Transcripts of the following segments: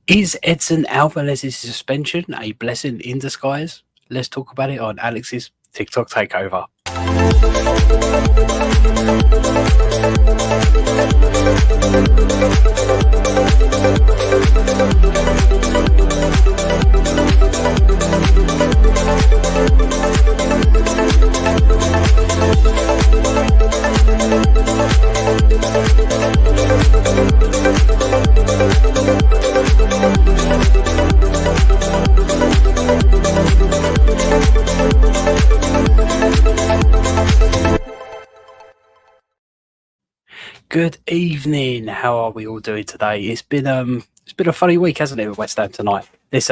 Is Edson Alvarez's suspension a blessing in disguise? Let's talk about it on Alex's TikTok Takeover. Good evening. How are we all doing today? It's been a funny week, hasn't it, with West Ham tonight? This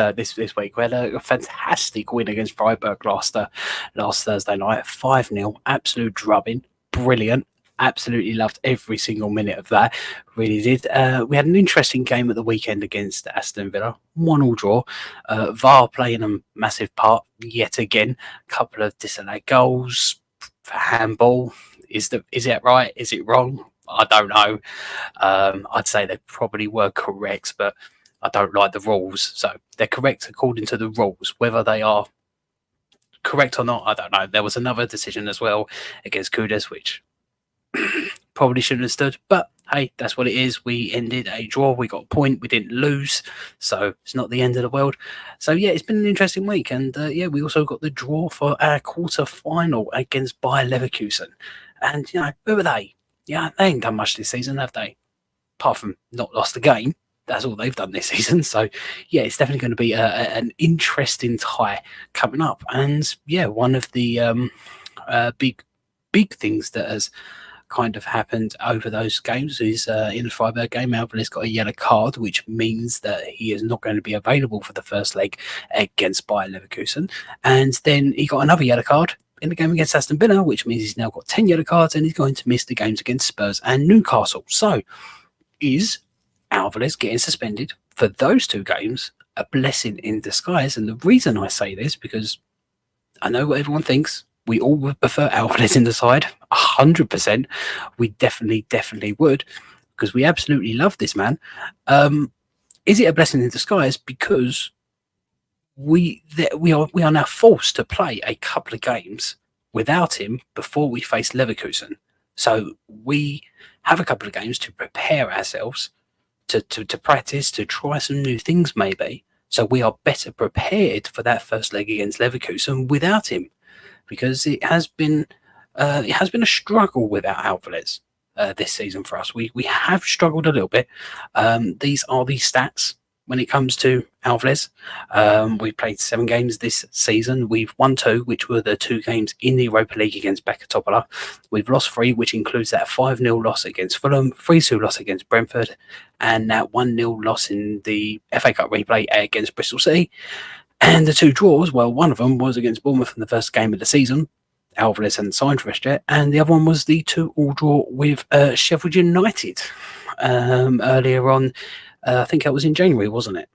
week we had a fantastic win against Freiburg last Thursday night, 5-0, absolute drubbing, brilliant. Absolutely loved every single minute of that. Really did. We had an interesting game at the weekend against Aston Villa, 1-1 draw. VAR playing a massive part yet again. A couple of disallowed goals for handball. Is it right? Is it wrong? I don't know. I'd say they probably were correct, but I don't like the rules. So they're correct according to the rules. Whether they are correct or not, I don't know. There was another decision as well against Kudus, which probably shouldn't have stood. But hey, that's what it is. We ended a draw. We got a point. We didn't lose. So it's not the end of the world. So yeah, it's been an interesting week. And yeah, we also got the draw for our quarter final against Bayer Leverkusen. And, you know, who are they? Yeah, they ain't done much this season, have they? Apart from not lost a game. That's all they've done this season. So, yeah, it's definitely going to be an interesting tie coming up. And, yeah, one of the big things that has kind of happened over those games is in the Freiburg game, Alvarez got a yellow card, which means that he is not going to be available for the first leg against Bayer Leverkusen. And then he got another yellow card in the game against Aston Villa, which means he's now got 10 yellow cards and he's going to miss the games against Spurs and Newcastle. So, is Alvarez getting suspended for those two games a blessing in disguise? And the reason I say this, because I know what everyone thinks. We all would prefer Alvarez in the side, 100%. We definitely would, because we absolutely love this man. Is it a blessing in disguise? Because we are now forced to play a couple of games without him before we face Leverkusen. So we have a couple of games to prepare ourselves, to practice, to try some new things maybe. So we are better prepared for that first leg against Leverkusen without him, because it has been a struggle without Alvarez this season for us. We have struggled a little bit. These are the stats. When it comes to Alvarez, we've played 7 games this season. We've won 2, which were the 2 games in the Europa League against Beka Topola. We've lost 3, which includes that 5-0 loss against Fulham, 3-2 loss against Brentford, and that 1-0 loss in the FA Cup replay against Bristol City. And the 2 draws, well, one of them was against Bournemouth in the first game of the season. Alvarez hadn't signed for us yet. And the other one was the 2-2 draw with Sheffield United earlier on. I think that was in January, wasn't it?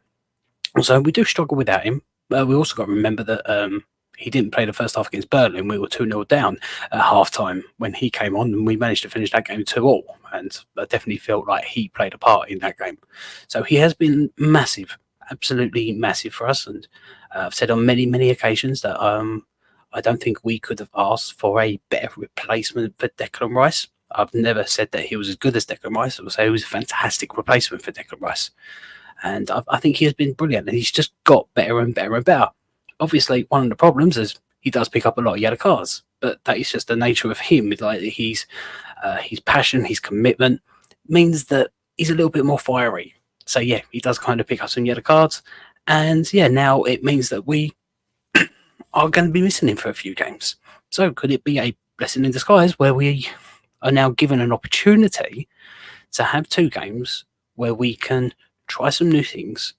So we do struggle without him. We also got to remember that he didn't play the first half against Berlin. We were 2-0 down at half-time when he came on, and we managed to finish that game 2-2. And I definitely felt like he played a part in that game. So he has been massive, absolutely massive for us. And I've said on many occasions that I don't think we could have asked for a better replacement for Declan Rice. I've never said that he was as good as Declan Rice. I would say he was a fantastic replacement for Declan Rice. And I think he has been brilliant. And he's just got better and better and better. Obviously, one of the problems is he does pick up a lot of yellow cards. But that is just the nature of him. Like his passion, his commitment means that he's a little bit more fiery. So, yeah, he does kind of pick up some yellow cards. And, yeah, now it means that we are going to be missing him for a few games. So could it be a blessing in disguise where we are now given an opportunity to have 2 games where we can try some new things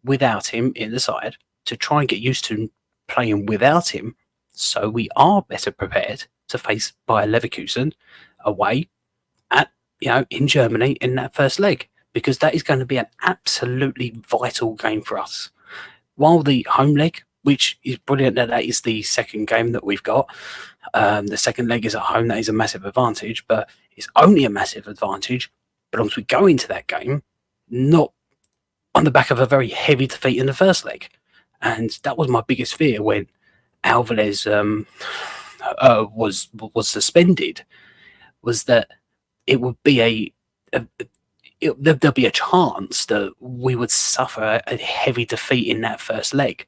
without him in the side, to try and get used to playing without him, so we are better prepared to face Bayer Leverkusen away at, in Germany in that first leg, because that is going to be an absolutely vital game for us. While the home leg, which is brilliant that is the second game that we've got. The second leg is at home. That is a massive advantage, but it's only a massive advantage. But once we go into that game, not on the back of a very heavy defeat in the first leg. And that was my biggest fear when Alvarez was suspended, was that it would be there'll be a chance that we would suffer a heavy defeat in that first leg.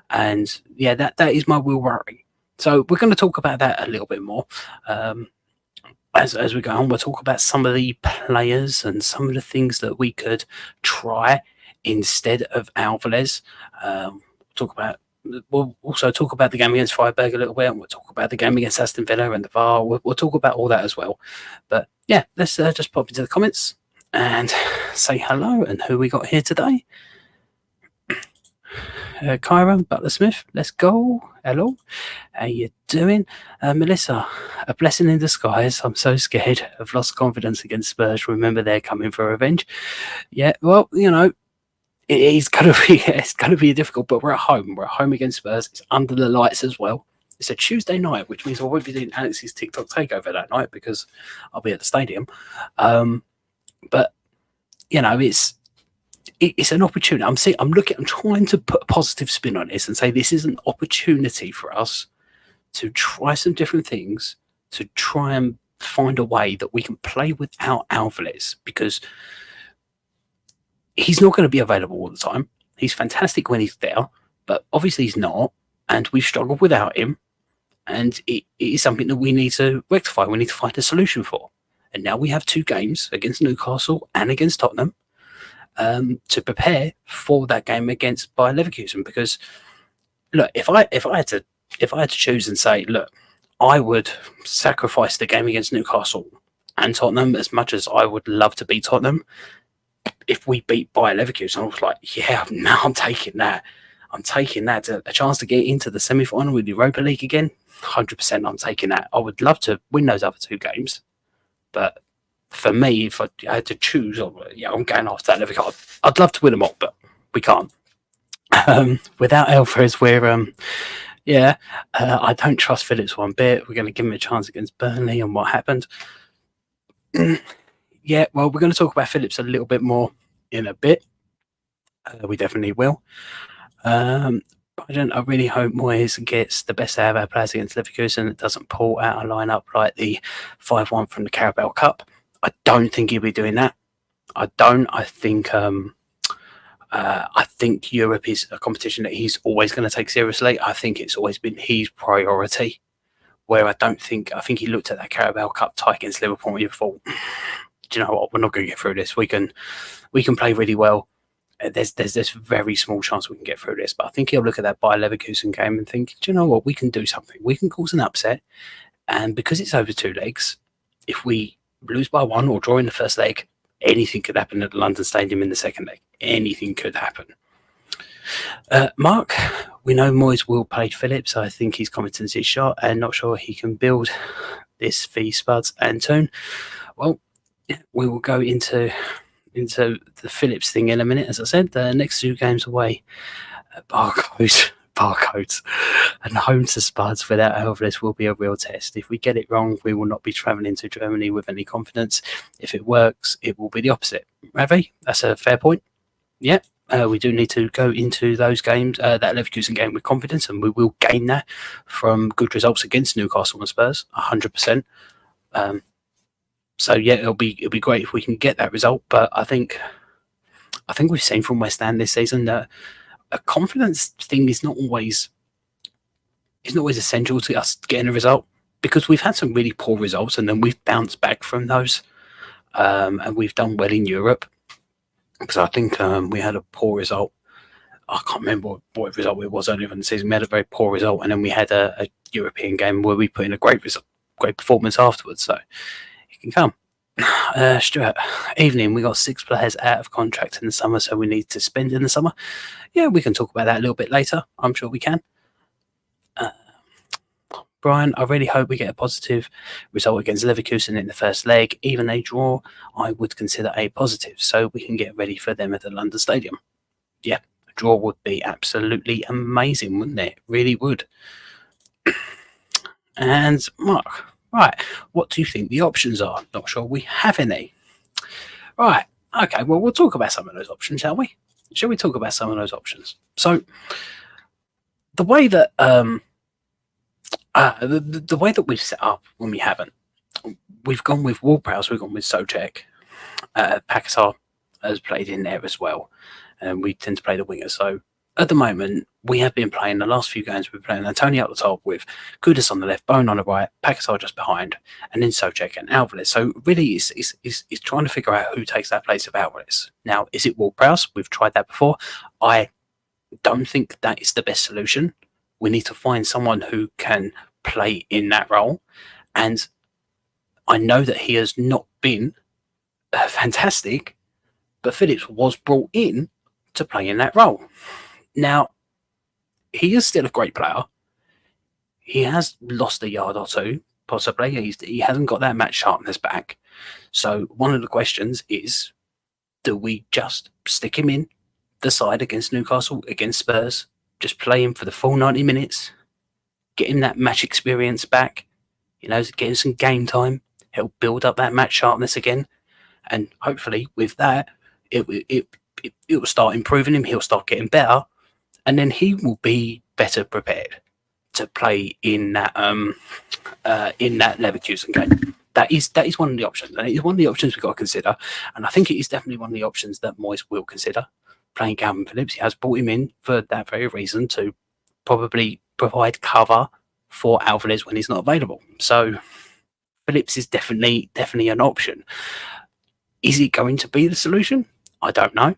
And yeah, that is my real worry. So we're going to talk about that a little bit more. As we go on, we'll talk about some of the players and some of the things that we could try instead of Alvarez. We'll also talk about the game against Freiburg a little bit, and we'll talk about the game against Aston Villa and the VAR. We'll talk about all that as well. But yeah, let's just pop into the comments and say hello and who we got here today. Kyron Butler Smith, let's go. Hello, how you doing? Melissa, a blessing in disguise. I'm so scared. I've lost confidence against Spurs. Remember, they're coming for revenge. Yeah, well, you know, it's gonna be difficult, but we're at home. We're at home against Spurs. It's under the lights as well. It's a Tuesday night, which means I won't be doing Alex's Tik-Tok Takeover that night because I'll be at the stadium. But you know, it's an opportunity. I'm trying to put a positive spin on this and say this is an opportunity for us to try some different things, to try and find a way that we can play without Alvarez, because he's not going to be available all the time. He's fantastic when he's there, but obviously he's not, and we've struggled without him, and it is something that we need to rectify. We need to find a solution for. And now we have 2 games against Newcastle and against Tottenham to prepare for that game against Bayer Leverkusen. Because look, if I had to choose and say, look, I would sacrifice the game against Newcastle and Tottenham as much as I would love to beat Tottenham. If we beat Bayer Leverkusen, I was like, yeah, now I'm taking that. I'm taking that. A chance to get into the semi-final with the Europa League again, 100% I'm taking that. I would love to win those other 2 games, but for me, if I had to choose, I'm going after that Leverkusen. I'd love to win them all, but we can't. Without Alvarez, I don't trust Phillips one bit. We're going to give him a chance against Burnley and what happened. Yeah, well, we're going to talk about Phillips a little bit more in a bit. We definitely will. I really hope Moyes gets the best out of our players against Leverkusen. It doesn't pull out a lineup like the 5-1 from the Carabao Cup. I don't think he'll be doing that. I think Europe is a competition that he's always going to take seriously. I think it's always been his priority. Where I think he looked at that Carabao Cup tie against Liverpool and he thought, do you know what? We're not going to get through this. We can play really well. There's this very small chance we can get through this. But I think he'll look at that Bayer Leverkusen game and think, do you know what? We can do something. We can cause an upset. And because it's over 2 legs, if we lose by 1 or draw in the first leg, anything could happen at the London Stadium in the second leg. Anything could happen. Mark, we know Moyes will play Phillips. I think his competency is shot and not sure he can build this for Spuds and Toon. Well, we will go into the Phillips thing in a minute. As I said, the next 2 games away, barcodes, and home to Spuds without Alvarez will be a real test. If we get it wrong, we will not be travelling to Germany with any confidence. If it works, it will be the opposite. Ravi, that's a fair point. Yeah, we do need to go into those games, that Leverkusen game, with confidence, and we will gain that from good results against Newcastle and Spurs, 100%. So yeah, it'll be great if we can get that result. But I think we've seen from West Ham this season that a confidence thing is not always essential to us getting a result, because we've had some really poor results and then we've bounced back from those, and we've done well in Europe. Because I think we had a poor result. I can't remember what result it was earlier in the season. We had a very poor result, and then we had a European game where we put in a great performance afterwards. So it can come. Stuart, evening. We got 6 players out of contract in the summer, so we need to spend in the summer. Yeah, we can talk about that a little bit later. I'm sure we can. Brian, I really hope we get a positive result against Leverkusen in the first leg. Even a draw, I would consider a positive, so we can get ready for them at the London Stadium. Yeah, a draw would be absolutely amazing, wouldn't it? Really would. And Mark, right, what do you think the options are? Not sure we have any. Right, okay, well, we'll talk about some of those options, shall we? shall we talk about some of those options? So the way that the way that we've set up when we haven't, we've gone with Ward-Prowse, we've gone with Souček. Pakisar has played in there as well, and we tend to play the winger. So at the moment, we have been playing the last few games. We've been playing Antonio up the top with Kudus on the left, Bone on the right, Pakisar just behind, and then Souček and Alvarez. So really, it's trying to figure out who takes that place of Alvarez. Now, is it Ward-Prowse? We've tried that before. I don't think that is the best solution. We need to find someone who can play in that role, and I know that he has not been fantastic, but Phillips was brought in to play in that role. Now, he is still a great player. He has lost a yard or two, possibly. He hasn't got that match sharpness back. So one of the questions is, do we just stick him in the side against Newcastle, against Spurs, just play him for the full 90 minutes, get him that match experience back, get him some game time, help build up that match sharpness again, and hopefully with that, it will start improving him. He'll start getting better, and then he will be better prepared to play in that Leverkusen game. That is one of the options, and it is one of the options we've got to consider. And I think it is definitely one of the options that Moyes will consider, playing Calvin Phillips. He has brought him in for that very reason, to probably provide cover for Alvarez when he's not available. So Phillips is definitely an option. Is it going to be the solution? I don't know.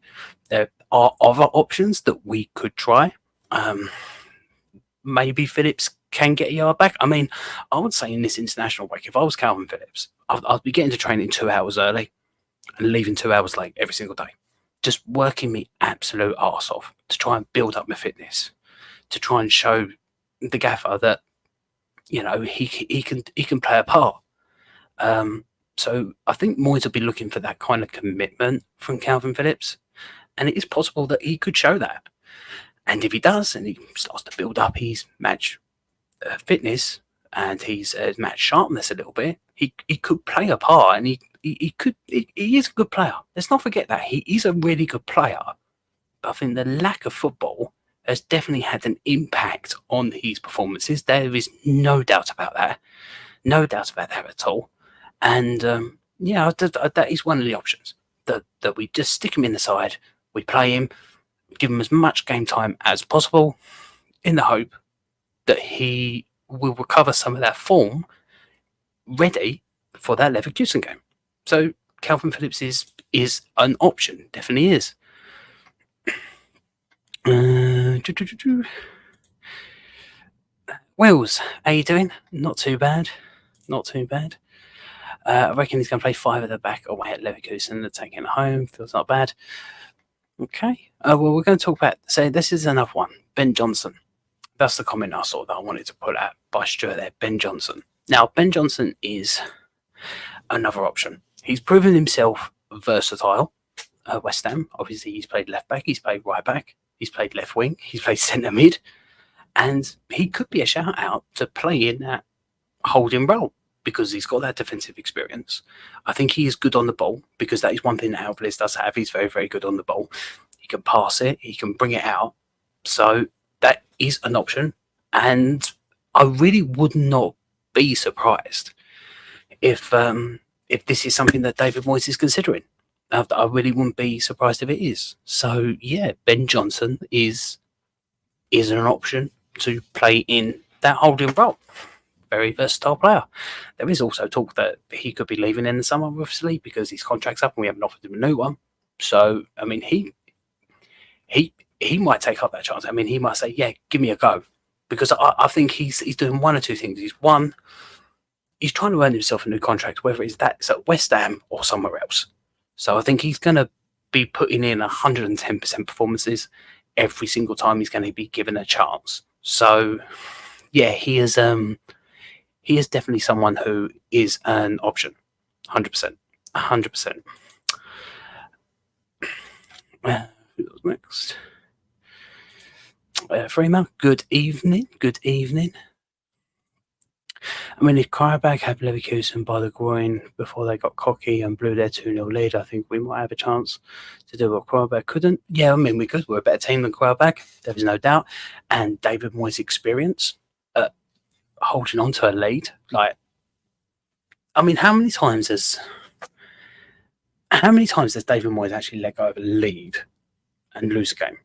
There are other options that we could try. Maybe Phillips can get a yard back. I mean, I would say in this international break, if I was Calvin Phillips, I'd be getting to training 2 hours early and leaving 2 hours late every single day. Just working me absolute arse off to try and build up my fitness, to try and show the gaffer that he can play a part. So I think Moyes will be looking for that kind of commitment from Calvin Phillips, and it is possible that he could show that. And if he does, and he starts to build up his match fitness and his match sharpness a little bit, he could play a part, and he is a good player. Let's not forget that he is a really good player. But I think the lack of football has definitely had an impact on his performances. There is no doubt about that. No doubt about that at all. And that is one of the options, that we just stick him in the side, we play him, give him as much game time as possible, in the hope that he will recover some of that form ready for that Leverkusen game. So Calvin Phillips is an option, definitely is. Wills, how you doing? Not too bad. I reckon he's going to play 5 at the back away at Leverkusen. They're taking it home. Feels not bad. Okay. Well, we're going to talk about... So this is another one. Ben Johnson. That's the comment I saw that I wanted to put out by Stuart there. Ben Johnson. Now, Ben Johnson is another option. He's proven himself versatile at West Ham. Obviously, he's played left back. He's played right back. He's played left wing. He's played centre mid. And he could be a shout out to play in that holding role, because he's got that defensive experience. I think he is good on the ball, because that is one thing that Alvarez does have. He's very, very good on the ball. He can pass it. He can bring it out. So that is an option. And I really would not be surprised if this is something that David Moyes is considering. I really wouldn't be surprised if it is. So, yeah, Ben Johnson is an option to play in that holding role. Very versatile player. There is also talk that he could be leaving in the summer, obviously, because his contract's up and we haven't offered him a new one. So, I mean, he might take up that chance. I mean, he might say, yeah, give me a go. Because I think he's doing one or two things. He's trying to earn himself a new contract, whether it's at West Ham or somewhere else. So I think he's going to be putting in 110% performances every single time he's going to be given a chance. So, yeah, he is definitely someone who is an option. 100%. 100%. Who's next? Freema, good evening. I mean, if Karabakh had Leverkusen by the groin before they got cocky and blew their 2-0 lead, I think we might have a chance to do what Karabakh couldn't. Yeah, I mean, we could. We're a better team than Karabakh, there is no doubt. And David Moyes' experience at holding on to a lead, like, I mean, how many times has David Moyes actually let go of a lead and lose a game?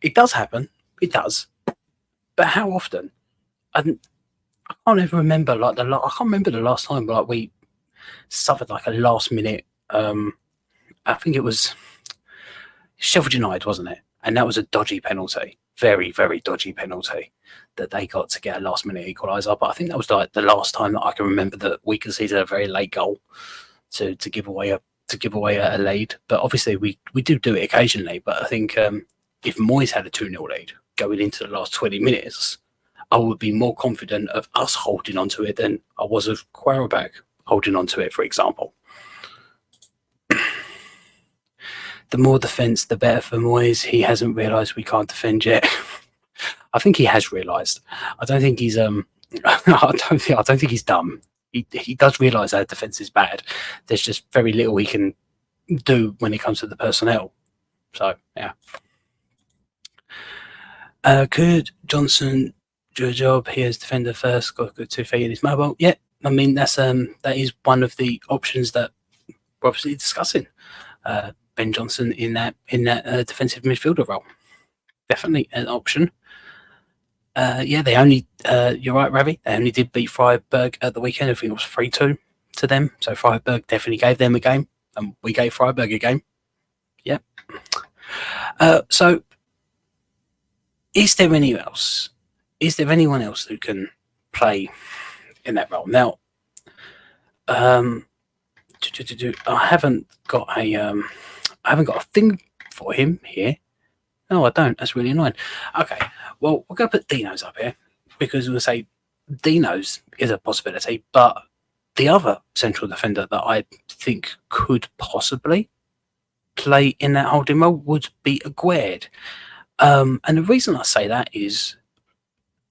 It does happen. It does. But how often? I can't ever remember I can't remember the last time like we suffered like a last minute. I think it was Sheffield United, wasn't it? And that was a dodgy penalty, very very dodgy penalty that they got to get a last minute equaliser. But I think that was like the last time that I can remember that we conceded a very late goal to give away a lead. But obviously we do it occasionally. But I think if Moyes had a 2-0 lead going into the last 20 minutes, I would be more confident of us holding onto it than I was of Quarterback holding onto it, for example. The more defence, the better for Moyes. He hasn't realised we can't defend yet. I think he has realised. I don't think he's I don't think he's dumb. He does realise our defence is bad. There's just very little he can do when it comes to the personnel. So yeah. Could Johnson do a job? He has defender first, got good 2 feet in his mobile. Yeah, I mean that is one of the options that we're obviously discussing. Ben Johnson in that defensive midfielder role, definitely an option. Yeah, they only you're right, Ravi. They only did beat Freiburg at the weekend. I think it was 3-2 to them. So Freiburg definitely gave them a game, and we gave Freiburg a game. Yeah. So, is there anyone else? Is there anyone else who can play in that role? Now, I haven't got a thing for him here. No, I don't. That's really annoying. Okay, well, we're going to put Dino's up here because we'll say Dino's is a possibility, but the other central defender that I think could possibly play in that holding role would be Aguerd. And the reason I say that is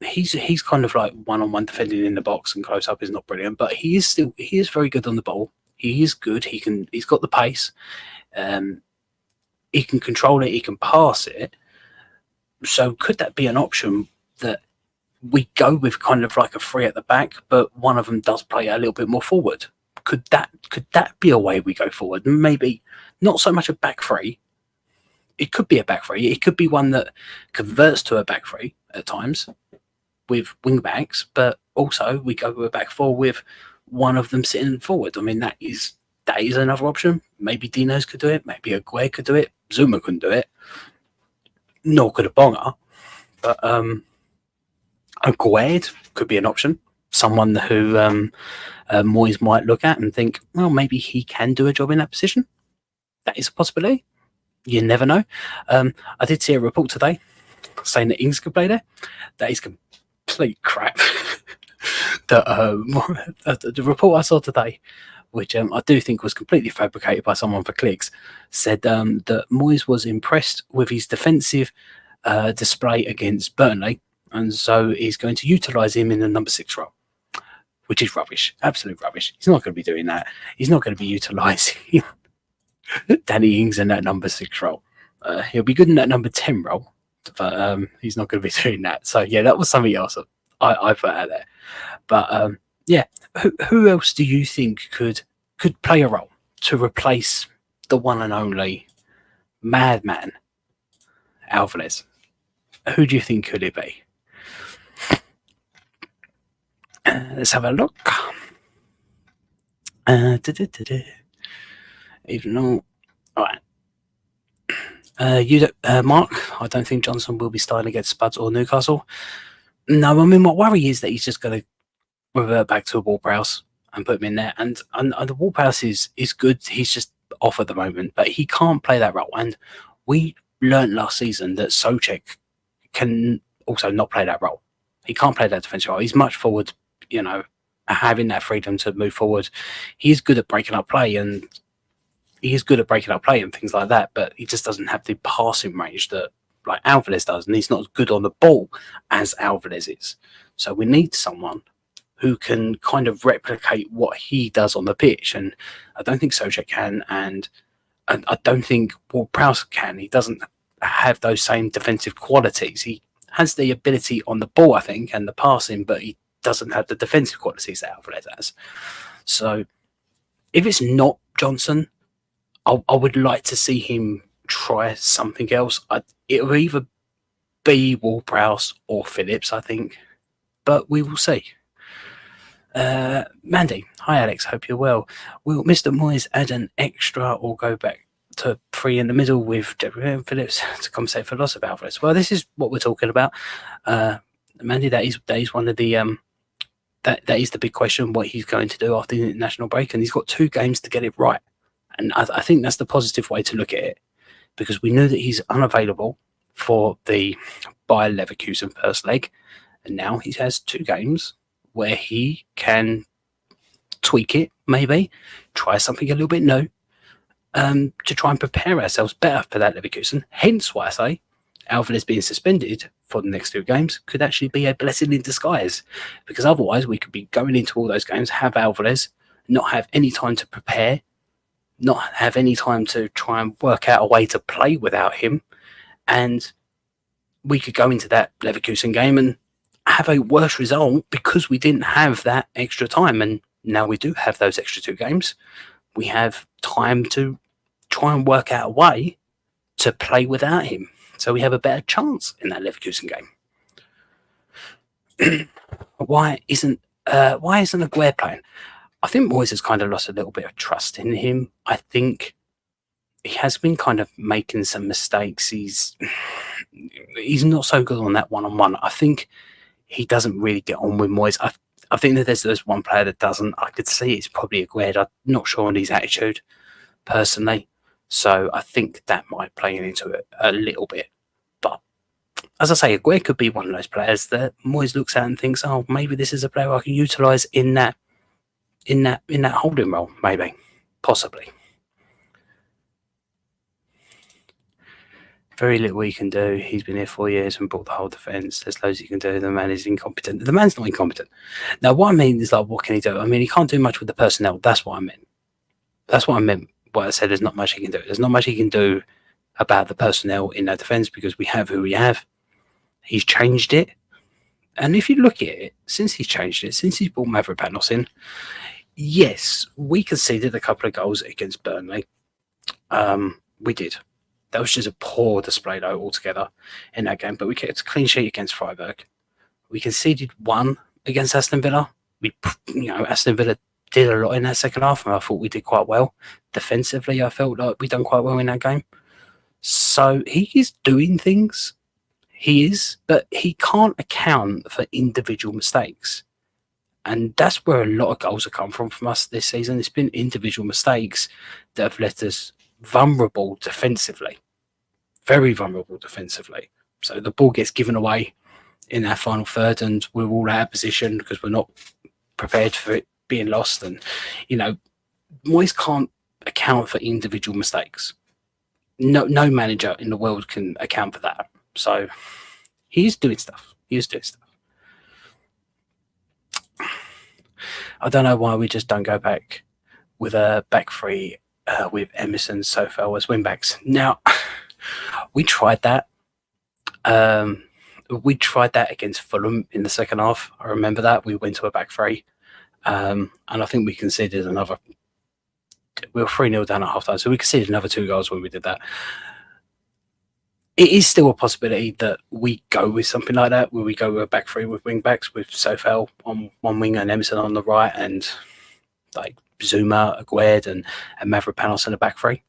he's kind of like one-on-one defending in the box, and close up is not brilliant, but he is very good on the ball. He is good. He's got the pace. He can control it. He can pass it. So could that be an option that we go with kind of like a 3 at the back, but one of them does play a little bit more forward? Could that be a way we go forward? Maybe not so much a back 3. It could be a back 3. It could be one that converts to a back 3 at times with wing backs, but also we go with a back 4 with one of them sitting forward. I mean, that is another option. Maybe Dino's could do it. Maybe Aguerd could do it. Zuma couldn't do it. Nor could a Bonga. But Aguerd could be an option. Someone who Moyes might look at and think, well, maybe he can do a job in that position. That is a possibility. You never know. I did see a report today saying that Ings could play there. That is complete crap. The report I saw today, which I do think was completely fabricated by someone for clicks, said that Moyes was impressed with his defensive display against Burnley, and so he's going to utilise him in the number 6 role, which is rubbish, absolute rubbish. He's not going to be doing that. He's not going to be utilising Danny Ings in that number 6 role. He'll be good in that number 10 role, but he's not going to be doing that. So yeah, that was something else I put out there. But yeah, who else do you think could play a role to replace the one and only madman Alvarez? Who do you think could it be? Let's have a look. Even though, all right. Mark, I don't think Johnson will be starting against Spuds or Newcastle. No, I mean, my worry is that he's just going to revert back to a Ward-Prowse and put him in there. And the Ward-Prowse is good. He's just off at the moment, but he can't play that role. And we learned last season that Souček can also not play that role. He can't play that defensive role. He's much forward, having that freedom to move forward. He's good at breaking up play and things like that, but he just doesn't have the passing range that like Alvarez does, and he's not as good on the ball as Alvarez is. So we need someone who can kind of replicate what he does on the pitch. And I don't think Soucek can, and I don't think Ward-Prowse can. He doesn't have those same defensive qualities. He has the ability on the ball, I think, and the passing, but he doesn't have the defensive qualities that Alvarez has. So if it's not Johnson, I would like to see him try something else. It'll either be Ward-Prowse or Phillips, I think, but we will see. Mandy, hi Alex, hope you're well. Will Mr. Moyes add an extra or go back to 3 in the middle with Deborah and Phillips to compensate for loss of Alvarez? Well, this is what we're talking about. Mandy, that is one of the that is the big question, what he's going to do after the international break, and he's got 2 games to get it right. And I think that's the positive way to look at it, because we knew that he's unavailable for the Bayer Leverkusen first leg, and now he has 2 games where he can tweak it, maybe try something a little bit new, to try and prepare ourselves better for that Leverkusen. Hence why I say Alvarez being suspended for the next 2 games could actually be a blessing in disguise, because otherwise we could be going into all those games, have Alvarez, not have any time to prepare, not have any time to try and work out a way to play without him, and we could go into that Leverkusen game and have a worse result because we didn't have that extra time. And now we do have those extra 2 games. We have time to try and work out a way to play without him, so we have a better chance in that Leverkusen game. Why isn't Aguirre playing? I think Moyes has kind of lost a little bit of trust in him. I think he has been kind of making some mistakes. He's not so good on that one-on-one. I think he doesn't really get on with Moyes. I think that there's one player that doesn't. I could see it's probably Aguirre. I'm not sure on his attitude, personally. So I think that might play into it a little bit. But as I say, Aguirre could be one of those players that Moyes looks at and thinks, oh, maybe this is a player I can utilise in that holding role, maybe, possibly. Very little he can do. He's been here 4 years and brought the whole defence. There's loads he can do. The man is incompetent. The man's not incompetent. Now, what I mean is, like, what can he do? I mean, he can't do much with the personnel. That's what I meant. That's what I meant. What I said, there's not much he can do. There's not much he can do about the personnel in that defence because we have who we have. He's changed it. And if you look at it, since he's changed it, since he's brought Mavropanos in, yes, we conceded a couple of goals against Burnley. We did. That was just a poor display, though, altogether in that game. But we kept a clean sheet against Freiburg. We conceded 1 against Aston Villa. Aston Villa did a lot in that second half, and I thought we did quite well. Defensively, I felt like we done quite well in that game. So he is doing things. He is, but he can't account for individual mistakes. And that's where a lot of goals have come from us this season. It's been individual mistakes that have left us vulnerable defensively. Very vulnerable defensively. So the ball gets given away in that final third and we're all out of position because we're not prepared for it being lost. And, Moyes can't account for individual mistakes. No manager in the world can account for that. So he's doing stuff. I don't know why we just don't go back with a back 3 with Emerson, Sofel as wing-backs. Now, we tried that. We tried that against Fulham in the second half. I remember that. We went to a back 3. And I think we conceded another... We were 3-0 down at half-time, so we conceded another 2 goals when we did that. It is still a possibility that we go with something like that, where we go with a back 3 with wing-backs, with Sofel on one wing and Emerson on the right, and like Zuma, Aguirre, and Mavropanos in the back 3.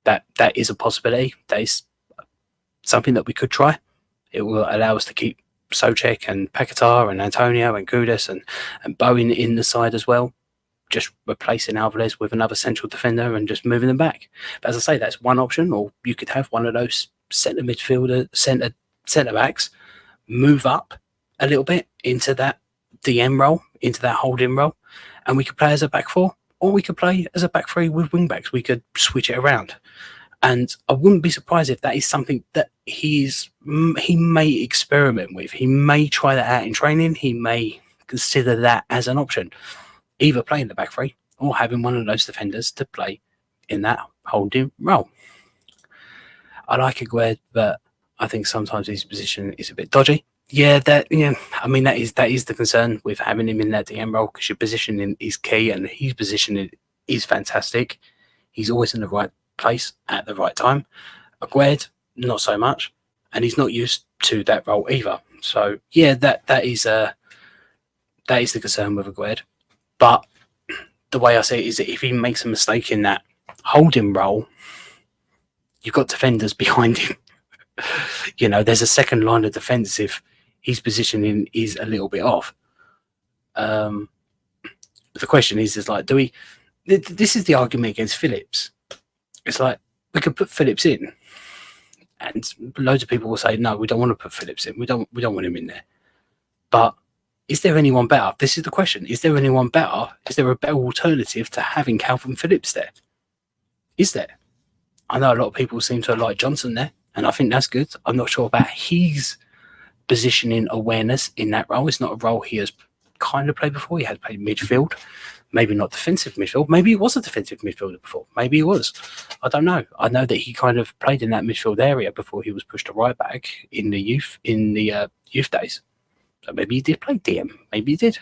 That is a possibility. That is something that we could try. It will allow us to keep Soucek and Paquetá and Antonio and Kudus and Bowen in the side as well. Just replacing Alvarez with another central defender and just moving them back. But as I say, that's one option, or you could have one of those centre midfielder, centre backs move up a little bit into that DM role, into that holding role, and we could play as a back 4, or we could play as a back 3 with wing backs. We could switch it around, and I wouldn't be surprised if that is something that he may experiment with. He may try that out in training. He may consider that as an option. Either playing the back three or having one of those defenders to play in that holding role. I like Aguerd, but I think sometimes his position is a bit dodgy. Yeah, I mean, that is the concern with having him in that DM role, because your positioning is key, and his positioning is fantastic. He's always in the right place at the right time. Aguerd, not so much, and he's not used to that role either. So yeah, that is the concern with Aguerd. But the way I see it is that if he makes a mistake in that holding role, you've got defenders behind him. You know, there's a second line of defence if his positioning is a little bit off. The question is like, do we? This is the argument against Phillips. It's like, we could put Phillips in, and loads of people will say, no, we don't want to put Phillips in. We don't want him in there. But is there anyone better? This is the question. Is there anyone better? Is there a better alternative to having Calvin Phillips there? Is there? I know a lot of people seem to like Johnson there, and I think that's good. I'm not sure about his positioning awareness in that role. It's not a role he has kind of played before. He had played midfield, maybe not defensive midfield. Maybe he was a defensive midfielder before. Maybe he was. I don't know. I know that he kind of played in that midfield area before he was pushed to right back in the youth days. So maybe he did play DM. Maybe he did.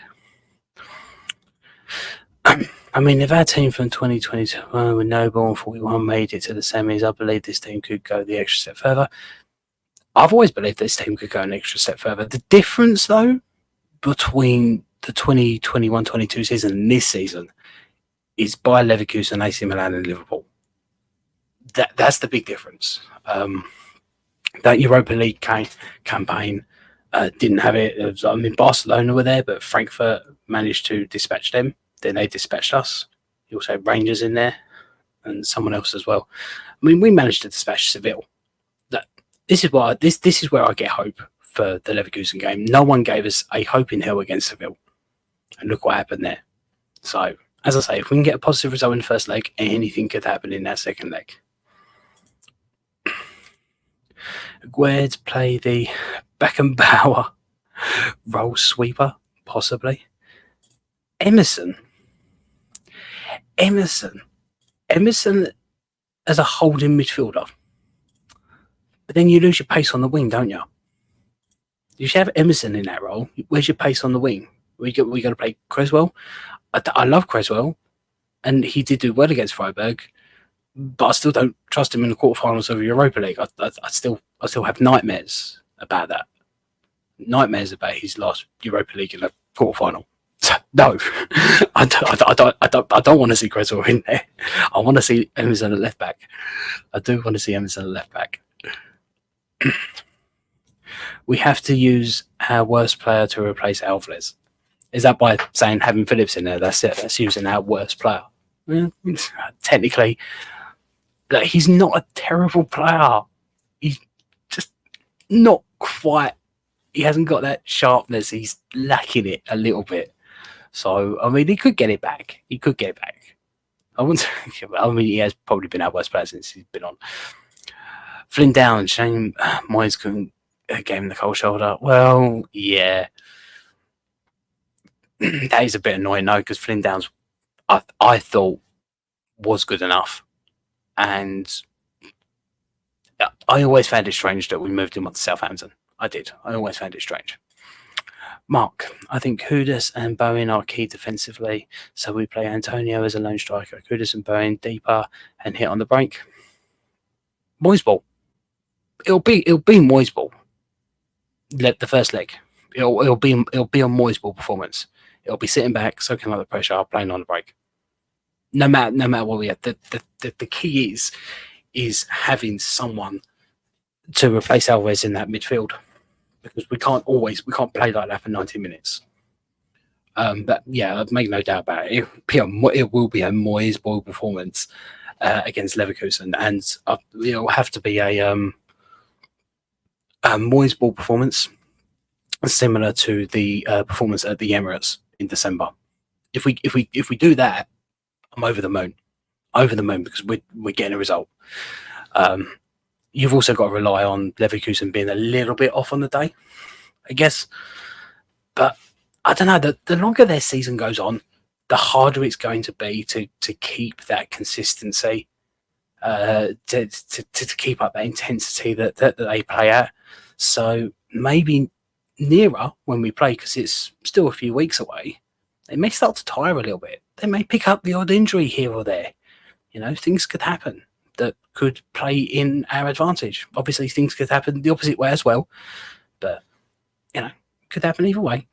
I mean, if our team from 2022 with Noble and 41 made it to the semis, I believe this team could go the extra step further. I've always believed this team could go an extra step further. The difference, though, between the 2021-22 season and this season is Bayer Leverkusen, AC Milan and Liverpool. That's the big difference. That Europa League campaign didn't have it. I mean, Barcelona were there, but Frankfurt managed to dispatch them. Then they dispatched us. You also had Rangers in there and someone else as well. I mean, we managed to dispatch Seville. This is where I get hope for the Leverkusen game. No one gave us a hope in hell against Seville. And look what happened there. So, as I say, if we can get a positive result in the first leg, anything could happen in that second leg. Aguerd play the Beckenbauer role sweeper, possibly. Emerson as a holding midfielder. But then you lose your pace on the wing, don't you? You should have Emerson in that role. Where's your pace on the wing? We got to play Creswell. I love Creswell, and he did do well against Freiburg, but I still don't trust him in the quarterfinals of Europa League. I still have nightmares about that. Nightmares about his last Europa League in a quarterfinal. No, I don't want to see Creswell in there. I want to see Emerson at left back. I do want to see Emerson at left back. We have to use our worst player to replace Alvarez. Is that by saying having Phillips in there? That's it. That's using our worst player. Technically, he's not a terrible player. He's just not quite. He hasn't got that sharpness. He's lacking it a little bit. So, I mean, he could get it back. I mean, he has probably been our worst player since he's been on. Flynn down. Shame Moyes couldn't gave him the cold shoulder. Well, yeah. That is a bit annoying, though, because Flynn Downs, I thought, was good enough. And I always found it strange that we moved him on to Southampton. I did. I always found it strange. Mark, I think Kudus and Bowen are key defensively, so we play Antonio as a lone striker. Kudus and Bowen deeper and hit on the break. Moyes ball. It'll be Moyes ball. The first leg. It'll be a Moyes ball performance. It'll be sitting back, soaking up the pressure, playing on the break. No matter what we have, the key is having someone to replace Alvarez in that midfield, because we can't play like that for 90 minutes. But yeah, I've made no doubt about it. It will be a Moyes ball performance against Leverkusen, and it'll have to be a Moyes ball performance similar to the performance at the Emirates in December. If we do that, I'm over the moon. Because we're getting a result. You've also got to rely on Leverkusen being a little bit off on the day, I guess. But I don't know. The longer their season goes on, the harder it's going to be to keep that consistency, to keep up that intensity that they play at. So maybe nearer when we play, because it's still a few weeks away, they may start to tire a little bit. They may pick up the odd injury here or there. Things could happen that could play in our advantage. Obviously, things could happen the opposite way as well, but could happen either way.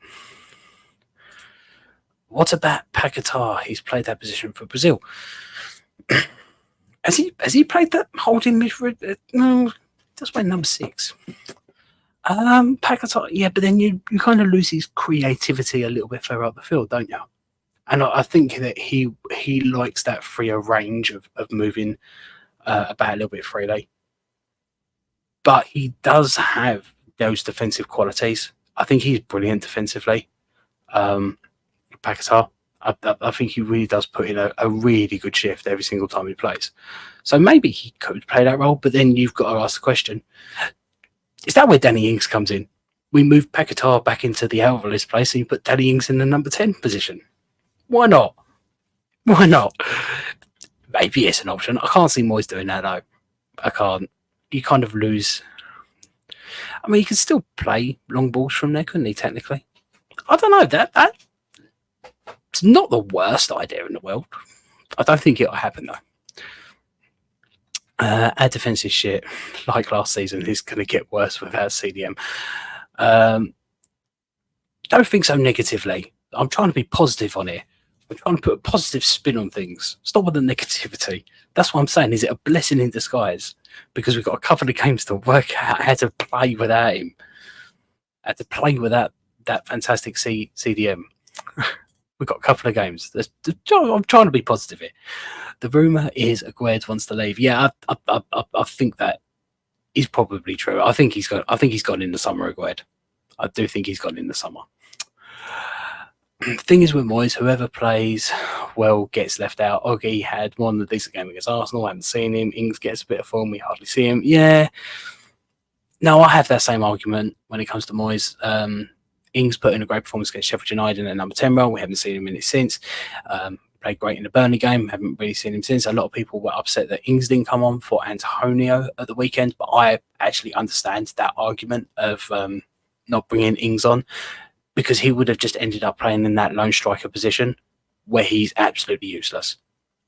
What about Paquetá? He's played that position for Brazil. Has he played that holding midfield? No, that's play number 6. Paquetá, yeah, but then you kind of lose his creativity a little bit further up the field, don't you? And I think that he likes that freer range of moving about a little bit freely. But he does have those defensive qualities. I think he's brilliant defensively. Paquetá, I think he really does put in a really good shift every single time he plays. So maybe he could play that role, but then you've got to ask the question, is that where Danny Ings comes in? We move Paquetá back into the Alvarez place and you put Danny Ings in the number 10 position. Why not? Why not? Maybe it's an option. I can't see Moyes doing that, though. I can't. You kind of lose. I mean, he can still play long balls from there, couldn't he, technically? I don't know. It's not the worst idea in the world. I don't think it'll happen, though. Our defence is shit. Like last season, it's going to get worse without CDM. Don't think so negatively. I'm trying to be positive on it. I'm trying to put a positive spin on things. Stop with the negativity. That's what I'm saying. Is it a blessing in disguise? Because we've got a couple of games to work out how to play without him. How to play without that fantastic CDM. We've got a couple of games. I'm trying to be positive here. The rumour is Aguerd wants to leave. Yeah, I think that is probably true. I think he's gone in the summer, Aguerd. I do think he's gone in the summer. The thing is with Moyes, whoever plays well gets left out. Oggy had one decent game against Arsenal. I haven't seen him. Ings gets a bit of form. We hardly see him. Yeah. No, I have that same argument when it comes to Moyes. Ings put in a great performance against Sheffield United in a number 10 role. We haven't seen him in it since. Played great in the Burnley game. Haven't really seen him since. A lot of people were upset that Ings didn't come on for Antonio at the weekend, but I actually understand that argument of not bringing Ings on, because he would have just ended up playing in that lone striker position where he's absolutely useless.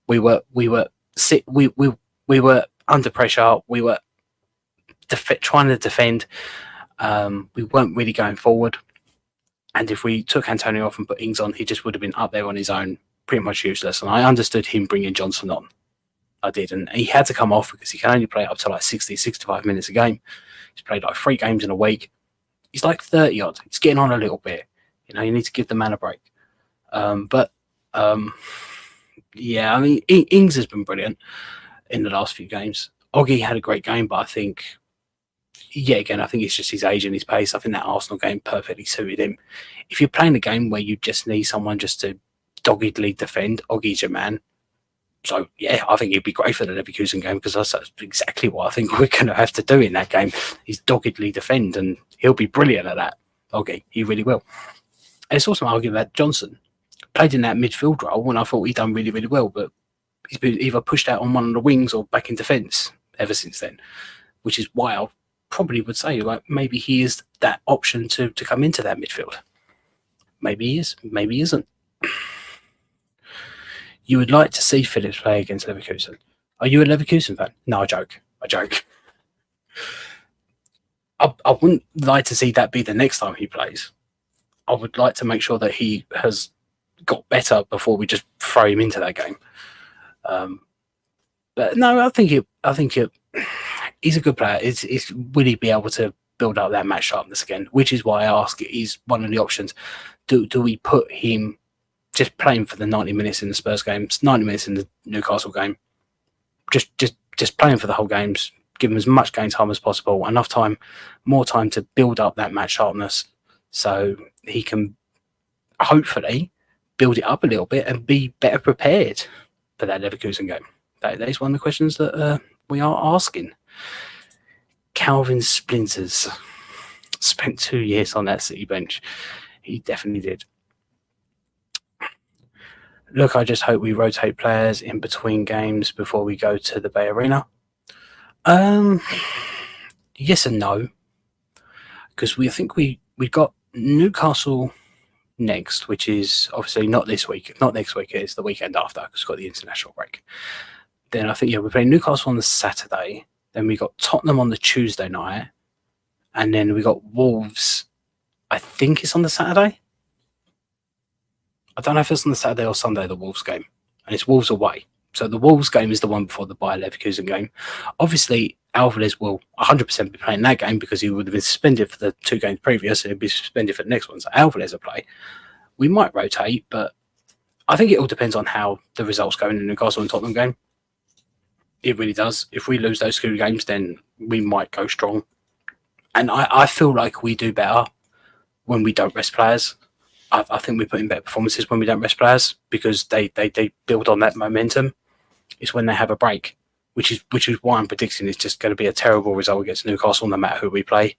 We were under pressure. We were trying to defend. We weren't really going forward. And if we took Antonio off and put Ings on, he just would have been up there on his own, pretty much useless. And I understood him bringing Johnson on. I did. And he had to come off because he can only play up to like 60, 65 minutes a game. He's played like 3 games in a week. He's like 30 odd. He's getting on a little bit. You need to give the man a break. Yeah, I mean, Ings has been brilliant in the last few games. Oggy had a great game, but I think, again, I think it's just his age and his pace. I think that Arsenal game perfectly suited him. If you're playing a game where you just need someone just to doggedly defend, Oggy's your man. So, yeah, I think he'd be great for the Leverkusen game, because that's exactly what I think we're going to have to do in that game, is doggedly defend, and he'll be brilliant at that. Okay, he really will. And it's also an argument that Johnson played in that midfield role when I thought he'd done really, really well, but he's been either pushed out on one of the wings or back in defence ever since then, which is why I probably would say, like, maybe he is that option to come into that midfield. Maybe he is, maybe he isn't. You would like to see Phillips play against Leverkusen. Are you a Leverkusen fan? No, I joke. I wouldn't like to see that be the next time he plays. I would like to make sure that he has got better before we just throw him into that game. But no, I think he's a good player. Will he be able to build up that match sharpness again? Which is why I ask, is one of the options. Do we put him just playing for the 90 minutes in the Spurs games, 90 minutes in the Newcastle game, just playing for the whole games, give him as much game time as possible, enough time, more time to build up that match sharpness, so he can hopefully build it up a little bit and be better prepared for that Leverkusen game. That is one of the questions that we are asking. Calvin Splinters spent 2 years on that City bench. He definitely did. Look, I just hope we rotate players in between games before we go to the Bay Arena. Yes and no, because I think we got Newcastle next, which is obviously not this week, not next week. It's the weekend after because we've got the international break. Then I think we're playing Newcastle on the Saturday. Then we got Tottenham on the Tuesday night, and then we got Wolves. I think it's on the Saturday. I don't know if it's on the Saturday or Sunday, the Wolves game. And it's Wolves away. So the Wolves game is the one before the Bayer Leverkusen game. Obviously, Alvarez will 100% be playing that game because he would have been suspended for the 2 games previous. And he'll be suspended for the next one. So Alvarez will play. We might rotate, but I think it all depends on how the results go in the Newcastle and Tottenham game. It really does. If we lose those 2 games, then we might go strong. And I feel like we do better when we don't rest players. I think we put in better performances when we don't rest players because they build on that momentum. It's when they have a break, which is why I'm predicting it's just going to be a terrible result against Newcastle no matter who we play,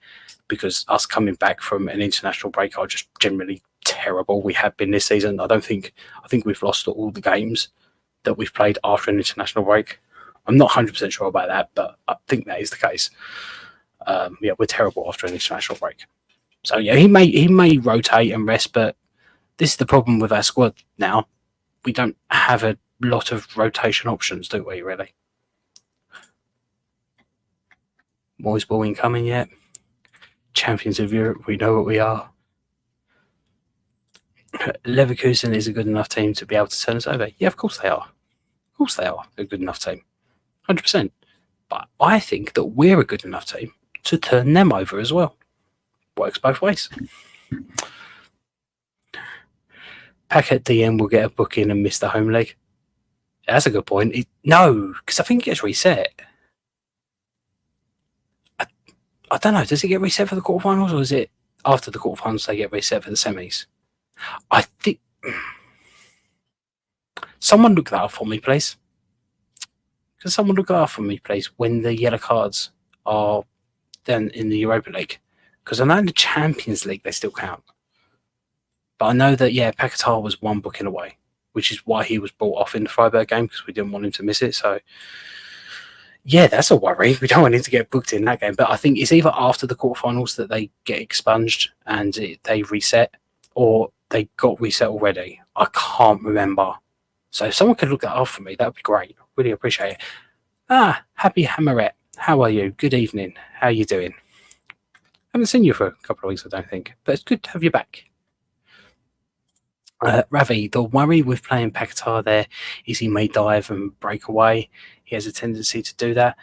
because us coming back from an international break are just generally terrible. We have been this season. I think we've lost all the games that we've played after an international break. I'm not 100% sure about that, but I think that is the case. We're terrible after an international break. So yeah, he may rotate and rest, but this is the problem with our squad now. We don't have a lot of rotation options, do we, really? Moyes ball incoming yet? Champions of Europe, we know what we are. Leverkusen is a good enough team to be able to turn us over. Yeah, of course they are. Of course they are a good enough team. 100%. But I think that we're a good enough team to turn them over as well. Works both ways. Packet DM will get a booking and miss the home leg. That's a good point. No, because I think it gets reset. I don't know. Does it get reset for the quarterfinals, or is it after the quarterfinals they get reset for the semis? I think. Someone look that up for me, please. Can someone look that up for me, please, when the yellow cards are then in the Europa League? Because I know in the Champions League they still count. But I know that, yeah, Paquetá was 1 booking away, which is why he was brought off in the Freiburg game, because we didn't want him to miss it. So, yeah, that's a worry. We don't want him to get booked in that game. But I think it's either after the quarterfinals that they get expunged and they reset, or they got reset already. I can't remember. So if someone could look that up for me, that would be great. Really appreciate it. Happy Hammerette. How are you? Good evening. How are you doing? Haven't seen you for a couple of weeks, I don't think. But it's good to have you back. Ravi, the worry with playing Paquetá there is he may dive and break away. He has a tendency to do that.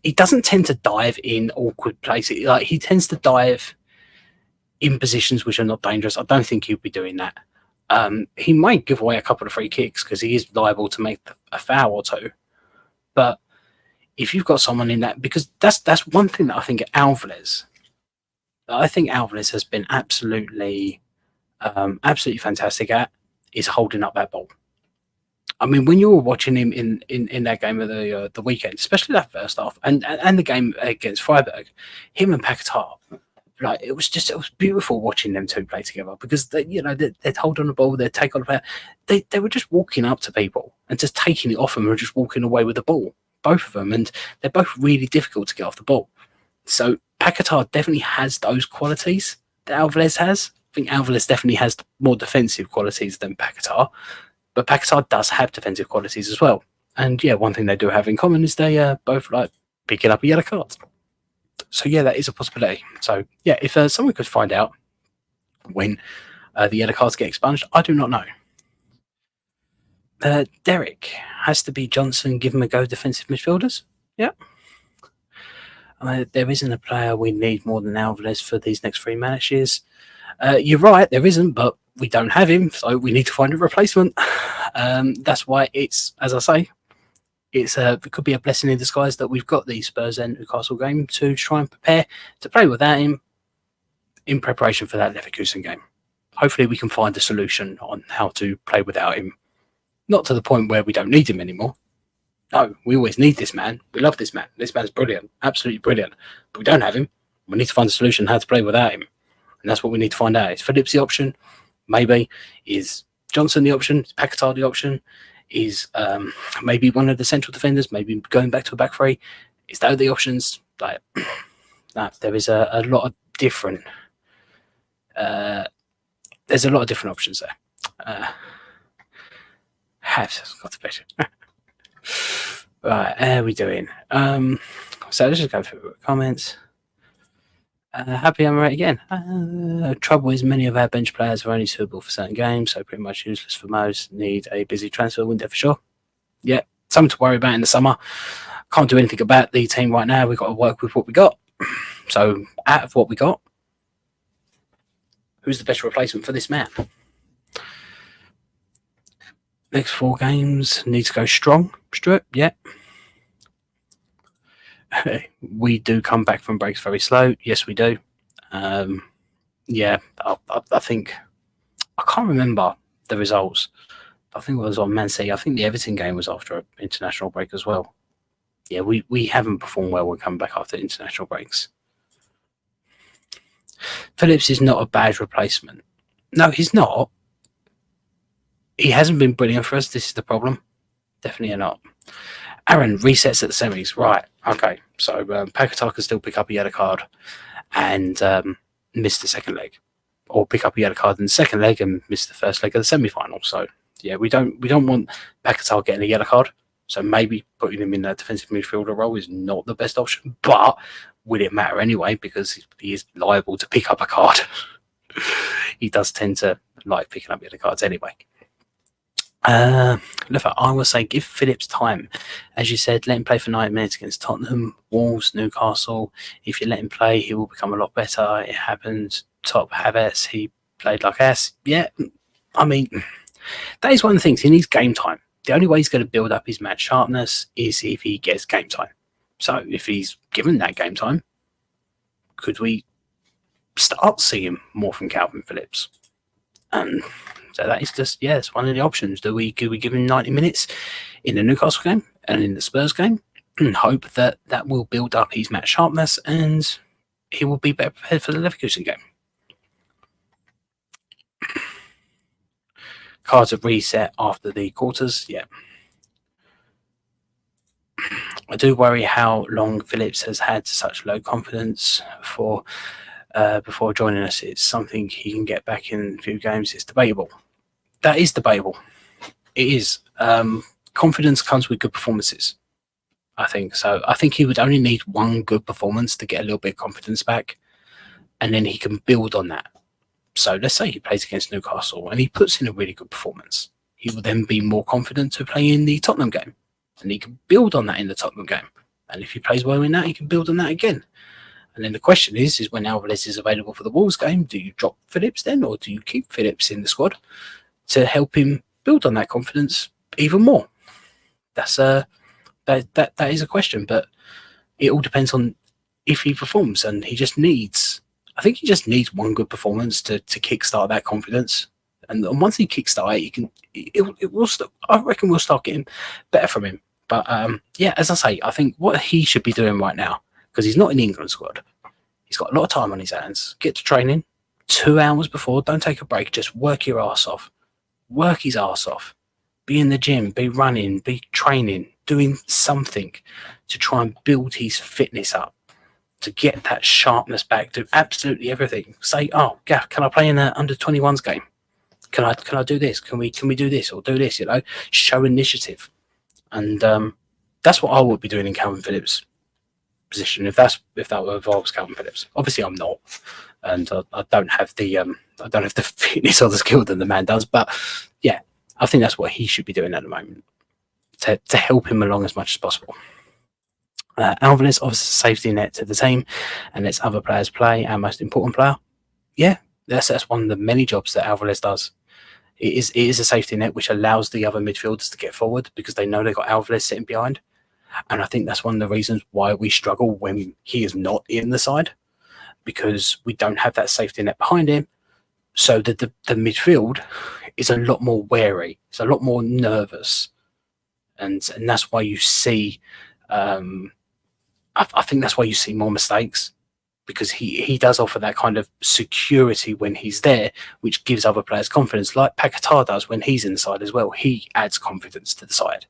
He doesn't tend to dive in awkward places. Like, he tends to dive in positions which are not dangerous. I don't think he'll be doing that. He might give away a couple of free kicks because he is liable to make a foul or 2. But if you've got someone in that, because that's one thing that I think Alvarez has been absolutely fantastic at, is holding up that ball. I mean, when you were watching him in that game of the weekend, especially that first half, and the game against Freiburg, him and Paquetá, like, it was beautiful watching them 2 play together, because they'd hold on the ball, they'd take on the player, they were just walking up to people and just taking it off them and just walking away with the ball, both of them, and they're both really difficult to get off the ball. So Paquetá definitely has those qualities that Alvarez has. I think Alvarez definitely has more defensive qualities than Paquetá, but Paquetá does have defensive qualities as well. And yeah, one thing they do have in common is they both like picking up a yellow card. So yeah, that is a possibility. So yeah, if someone could find out when the yellow cards get expunged, I do not know. Derek, has to be Johnson, give him a go, defensive midfielders. Yeah. There isn't a player we need more than Alvarez for these next 3 matches. You're right, there isn't, but we don't have him, so we need to find a replacement. That's why it's, as I say, it could be a blessing in disguise that we've got the Spurs and Newcastle game to try and prepare to play without him in preparation for that Leverkusen game. Hopefully we can find a solution on how to play without him. Not to the point where we don't need him anymore. No, we always need this man. We love this man. This man's brilliant. Absolutely brilliant. But we don't have him. We need to find a solution how to play without him. And that's what we need to find out. Is Phillips the option? Maybe. Is Johnson the option? Is Paquetá the option? Is maybe one of the central defenders, maybe going back to a back three? Is that the options? Like, there is a lot of different. There's a lot of different options there. Has got the picture. Right, how are we doing? So let's just go through comments. Happy I'm right again. Trouble is many of our bench players are only suitable for certain games, so pretty much useless for most. Need a busy transfer window for sure. Yeah, something to worry about in the summer. Can't do anything about the team right now. We've got to work with what we got. So out of what we got, who's the best replacement for this man? Next 4 games need to go strong. Stuart, yeah. We do come back from breaks very slow. Yes, we do. Yeah, I think I can't remember the results. I think it was on Man City. I think the Everton game was after an international break as well. Yeah, we haven't performed well when coming back after international breaks. Phillips is not a bad replacement. No, he's not. He hasn't been brilliant for us. This is the problem. Definitely not. Aaron resets at the semis. Right. Okay. So Paquetá can still pick up a yellow card and miss the second leg, or pick up a yellow card in the second leg and miss the first leg of the semi-final. So yeah, we don't want Paquetá getting a yellow card. So maybe putting him in a defensive midfielder role is not the best option. But will it matter anyway? Because he is liable to pick up a card. He does tend to like picking up yellow cards anyway. Look, I will say give Phillips time. As you said, let him play for 90 minutes against Tottenham, Wolves, Newcastle. If you let him play, he will become a lot better. It happened. Top Alvarez, he played like ass. Yeah, I mean, that is one of the things. He needs game time. The only way he's going to build up his match sharpness is if he gets game time. So if he's given that game time, could we start seeing more from Calvin Phillips? So that is just, yeah, it's one of the options. Do we give him 90 minutes in the Newcastle game and in the Spurs game and hope that that will build up his match sharpness and he will be better prepared for the Leverkusen game? Cards are reset after the quarters, yeah. I do worry how long Phillips has had such low confidence before joining us. It's something he can get back in a few games. It's debatable. That is debatable. It is. Confidence comes with good performances, I think. So I think he would only need one good performance to get a little bit of confidence back, and then he can build on that. So let's say he plays against Newcastle and he puts in a really good performance. He will then be more confident to play in the Tottenham game, and he can build on that in the Tottenham game. And if he plays well in that, he can build on that again. And then the question is when Alvarez is available for the Wolves game, do you drop Phillips then, or do you keep Phillips in the squad to help him build on that confidence even more? That's that is a question, but it all depends on if he performs, and I think he just needs one good performance to kickstart that confidence. And once he kickstart it, I reckon we'll start getting better from him. But yeah, as I say, I think what he should be doing right now, because he's not in the England squad, he's got a lot of time on his hands. Get to training 2 hours before, don't take a break, just work your ass off. Work his ass off. Be in the gym, be running, be training, doing something to try and build his fitness up, to get that sharpness back, to absolutely everything. Say, oh, yeah, can I play in an under-21s game? Can I do this? Can we do this or do this? Show initiative. And that's what I would be doing in Calvin Phillips' position if that involves Calvin Phillips. Obviously, I'm not, and I don't have the fitness or the skill that the man does. But yeah, I think that's what he should be doing at the moment to help him along as much as possible. Alvarez offers a safety net to the team and lets other players play. Our most important player, yeah, that's one of the many jobs that Alvarez does. It is a safety net which allows the other midfielders to get forward because they know they've got Alvarez sitting behind. And I think that's one of the reasons why we struggle when he is not in the side, because we don't have that safety net behind him. So that the midfield is a lot more wary. It's a lot more nervous. And that's why you see, I think that's why you see more mistakes. because he does offer that kind of security when he's there, which gives other players confidence, like Paquetá does when he's in the side as well. He adds confidence to the side.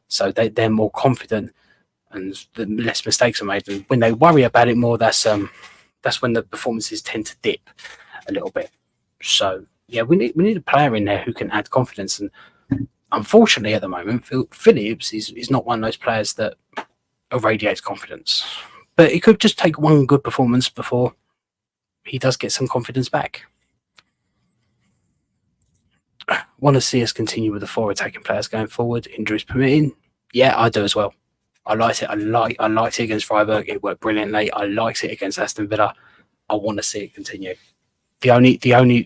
So they're more confident and the less mistakes are made. And when they worry about it more, that's when the performances tend to dip a little bit. So yeah, we need a player in there who can add confidence. And unfortunately, at the moment, Phillips is not one of those players that irradiates confidence. But it could just take one good performance before he does get some confidence back. Want to see us continue with the 4 attacking players going forward, injuries permitting? Yeah, I do as well. I liked it. I liked it against Freiburg. It worked brilliantly. I liked it against Aston Villa. I want to see it continue. The only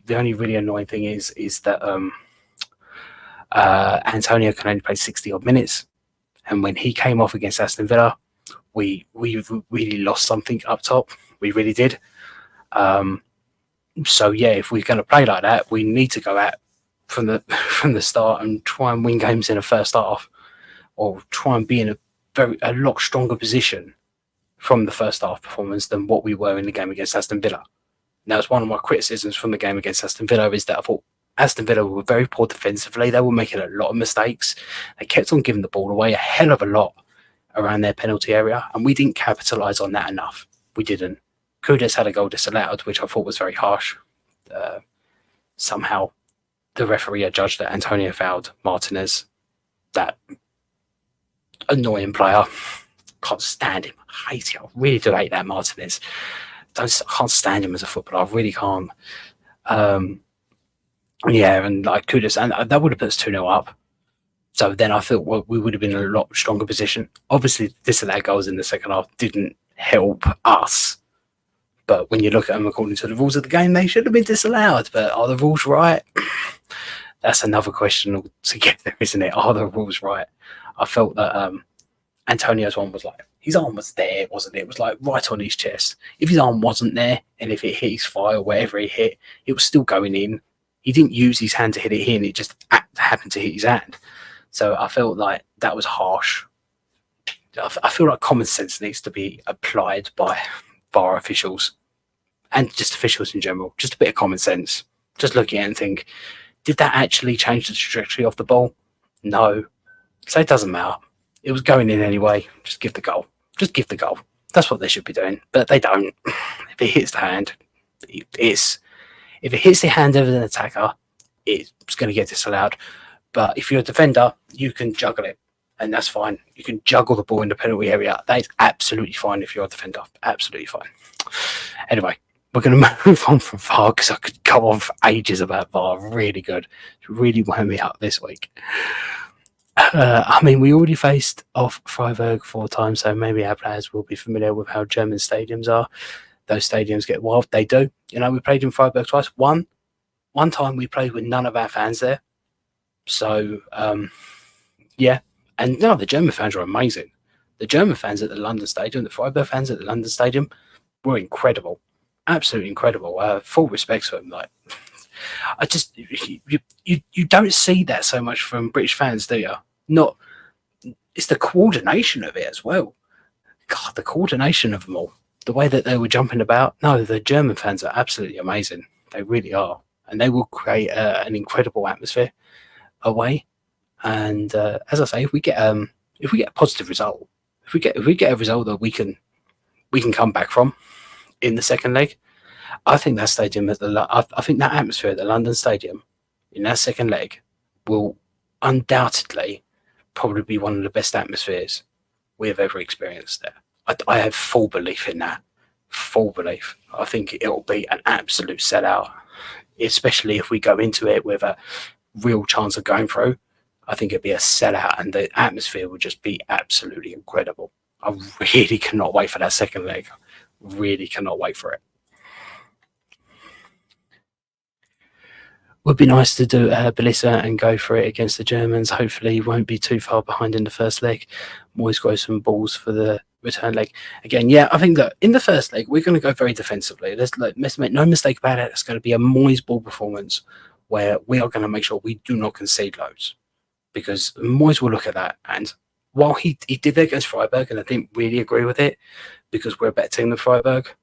really annoying thing is that Antonio can only play 60 odd minutes, and when he came off against Aston Villa, we really lost something up top. We really did. So yeah, if we're going to play like that, we need to go out from the start and try and win games in the first half, or try and be in a lot stronger position from the first half performance than what we were in the game against Aston Villa. Now, it's one of my criticisms from the game against Aston Villa is that I thought Aston Villa were very poor defensively. They were making a lot of mistakes. They kept on giving the ball away a hell of a lot around their penalty area, and we didn't capitalise on that enough. We didn't. Kudus had a goal disallowed, which I thought was very harsh. Somehow, the referee judged that Antonio fouled Martinez, that annoying player. Can't stand him. I hate him. I really do hate that Martinez. I can't stand him as a footballer. I really can't. Yeah, and like Kudus, and that would have put us 2-0 up. So then I thought we would have been in a lot stronger position. Obviously, disallowed goals in the second half didn't help us. But when you look at them according to the rules of the game, they should have been disallowed. But are the rules right? That's another question altogether, isn't it? Are the rules right? I felt that Antonio's one was like, his arm was there, wasn't it? It was like right on his chest. If his arm wasn't there, and if it hit his thigh or wherever it hit, it was still going in. He didn't use his hand to hit it in, it just happened to hit his hand. So I felt like that was harsh. I feel like common sense needs to be applied by VAR officials and just officials in general. Just a bit of common sense. Just looking at it and think, did that actually change the trajectory of the ball? No. So it doesn't matter. It was going in anyway. Just give the goal. Just give the goal. That's what they should be doing. But they don't. If it hits the hand, if it hits the hand of an attacker, it's going to get disallowed. But if you're a defender, you can juggle it, and that's fine. You can juggle the ball in the penalty area. That is absolutely fine if you're a defender. Absolutely fine. Anyway, we're going to move on from VAR because I could go on for ages about VAR. Really good. It really wound me up this week. I mean, we already faced off Freiburg 4 times, so maybe our players will be familiar with how German stadiums are. Those stadiums get wild. They do. You know, we played in Freiburg twice. One time we played with none of our fans there. So, yeah. And no, the German fans are amazing. The German fans at the London Stadium, the Freiburg fans at the London Stadium were incredible. Absolutely incredible. Full respect to them. Like, I just, you don't see that so much from British fans, do you? Not, it's the coordination of it as well. God, the coordination of them all. The way that they were jumping about. No, the German fans are absolutely amazing. They really are. And they will create an incredible atmosphere away. And as I say, if we get a positive result, if we get a result that we can come back from in the second leg, I think that stadium I think that atmosphere at the London Stadium in that second leg will undoubtedly probably be one of the best atmospheres we have ever experienced there. I have full belief in that. Full belief. I think it will be an absolute sellout, especially if we go into it with a real chance of going through. I think it'd be a sellout, and the atmosphere would just be absolutely incredible. I really cannot wait for that second leg. Really cannot wait for it. Would be nice to do Belissa and go for it against the Germans. Hopefully, won't be too far behind in the first leg. Moyes grows some balls for the return leg. Again, yeah, I think that in the first leg, we're going to go very defensively. Let's make no mistake about it. It's going to be a Moyes ball performance where we are going to make sure we do not concede loads, because Moyes will look at that. And while he did that against Freiburg, and I didn't really agree with it because we're a better team than Freiburg,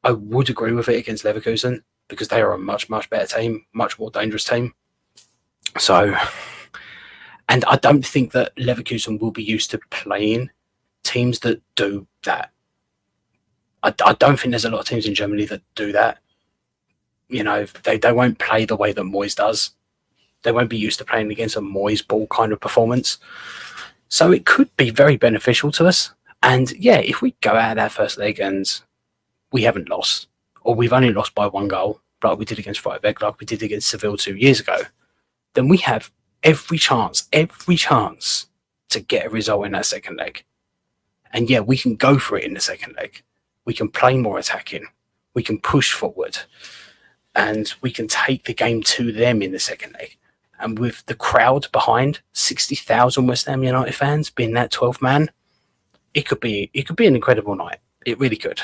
I would agree with it against Leverkusen because they are a much, much better team, much more dangerous team. So, and I don't think that Leverkusen will be used to playing teams that do that. I don't think there's a lot of teams in Germany that do that. You know, they won't play the way that Moyes does. They won't be used to playing against a Moyes ball kind of performance. So it could be very beneficial to us. And yeah, if we go out of that first leg and we haven't lost, or we've only lost by 1 goal, like we did against Freiburg, like we did against Seville 2 years ago, then we have every chance to get a result in that second leg. And yeah, we can go for it in the second leg. We can play more attacking. We can push forward. And we can take the game to them in the second leg. And with the crowd behind, 60,000 West Ham United fans being that 12th man, it could be an incredible night. It really could.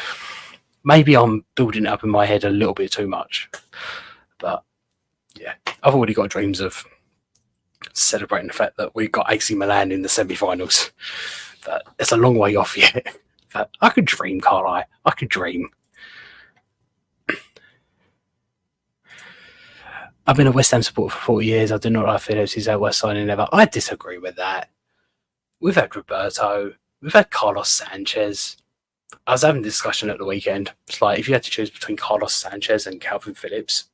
Maybe I'm building it up in my head a little bit too much. But yeah, I've already got dreams of celebrating the fact that we got AC Milan in the semi-finals. But it's a long way off yet. But I could dream, can't I? I could dream. I've been a West Ham supporter for 40 years. I do not like Phillips. He's our worst signing ever. I disagree with that. We've had Roberto. We've had Carlos Sanchez. I was having a discussion at the weekend. It's like, if you had to choose between Carlos Sanchez and Calvin Phillips,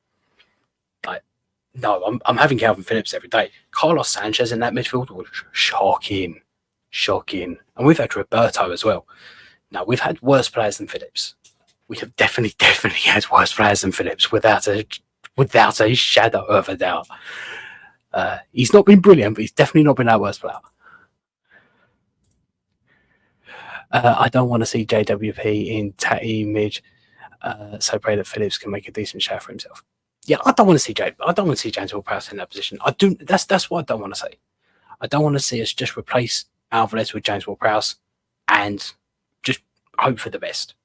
like, no, I'm having Calvin Phillips every day. Carlos Sanchez in that midfield was shocking. And we've had Roberto as well. Now, we've had worse players than Phillips. We have definitely had worse players than Phillips without a shadow of a doubt. He's not been brilliant, but he's definitely not been our worst player. I don't want to see JWP in Tatty Midge, so pray that Phillips can make a decent shot for himself. Yeah, I don't want to see James Ward-Prowse in that position. I do. That's what I don't want to see. I don't want to see us just replace Alvarez with James Ward-Prowse and just hope for the best.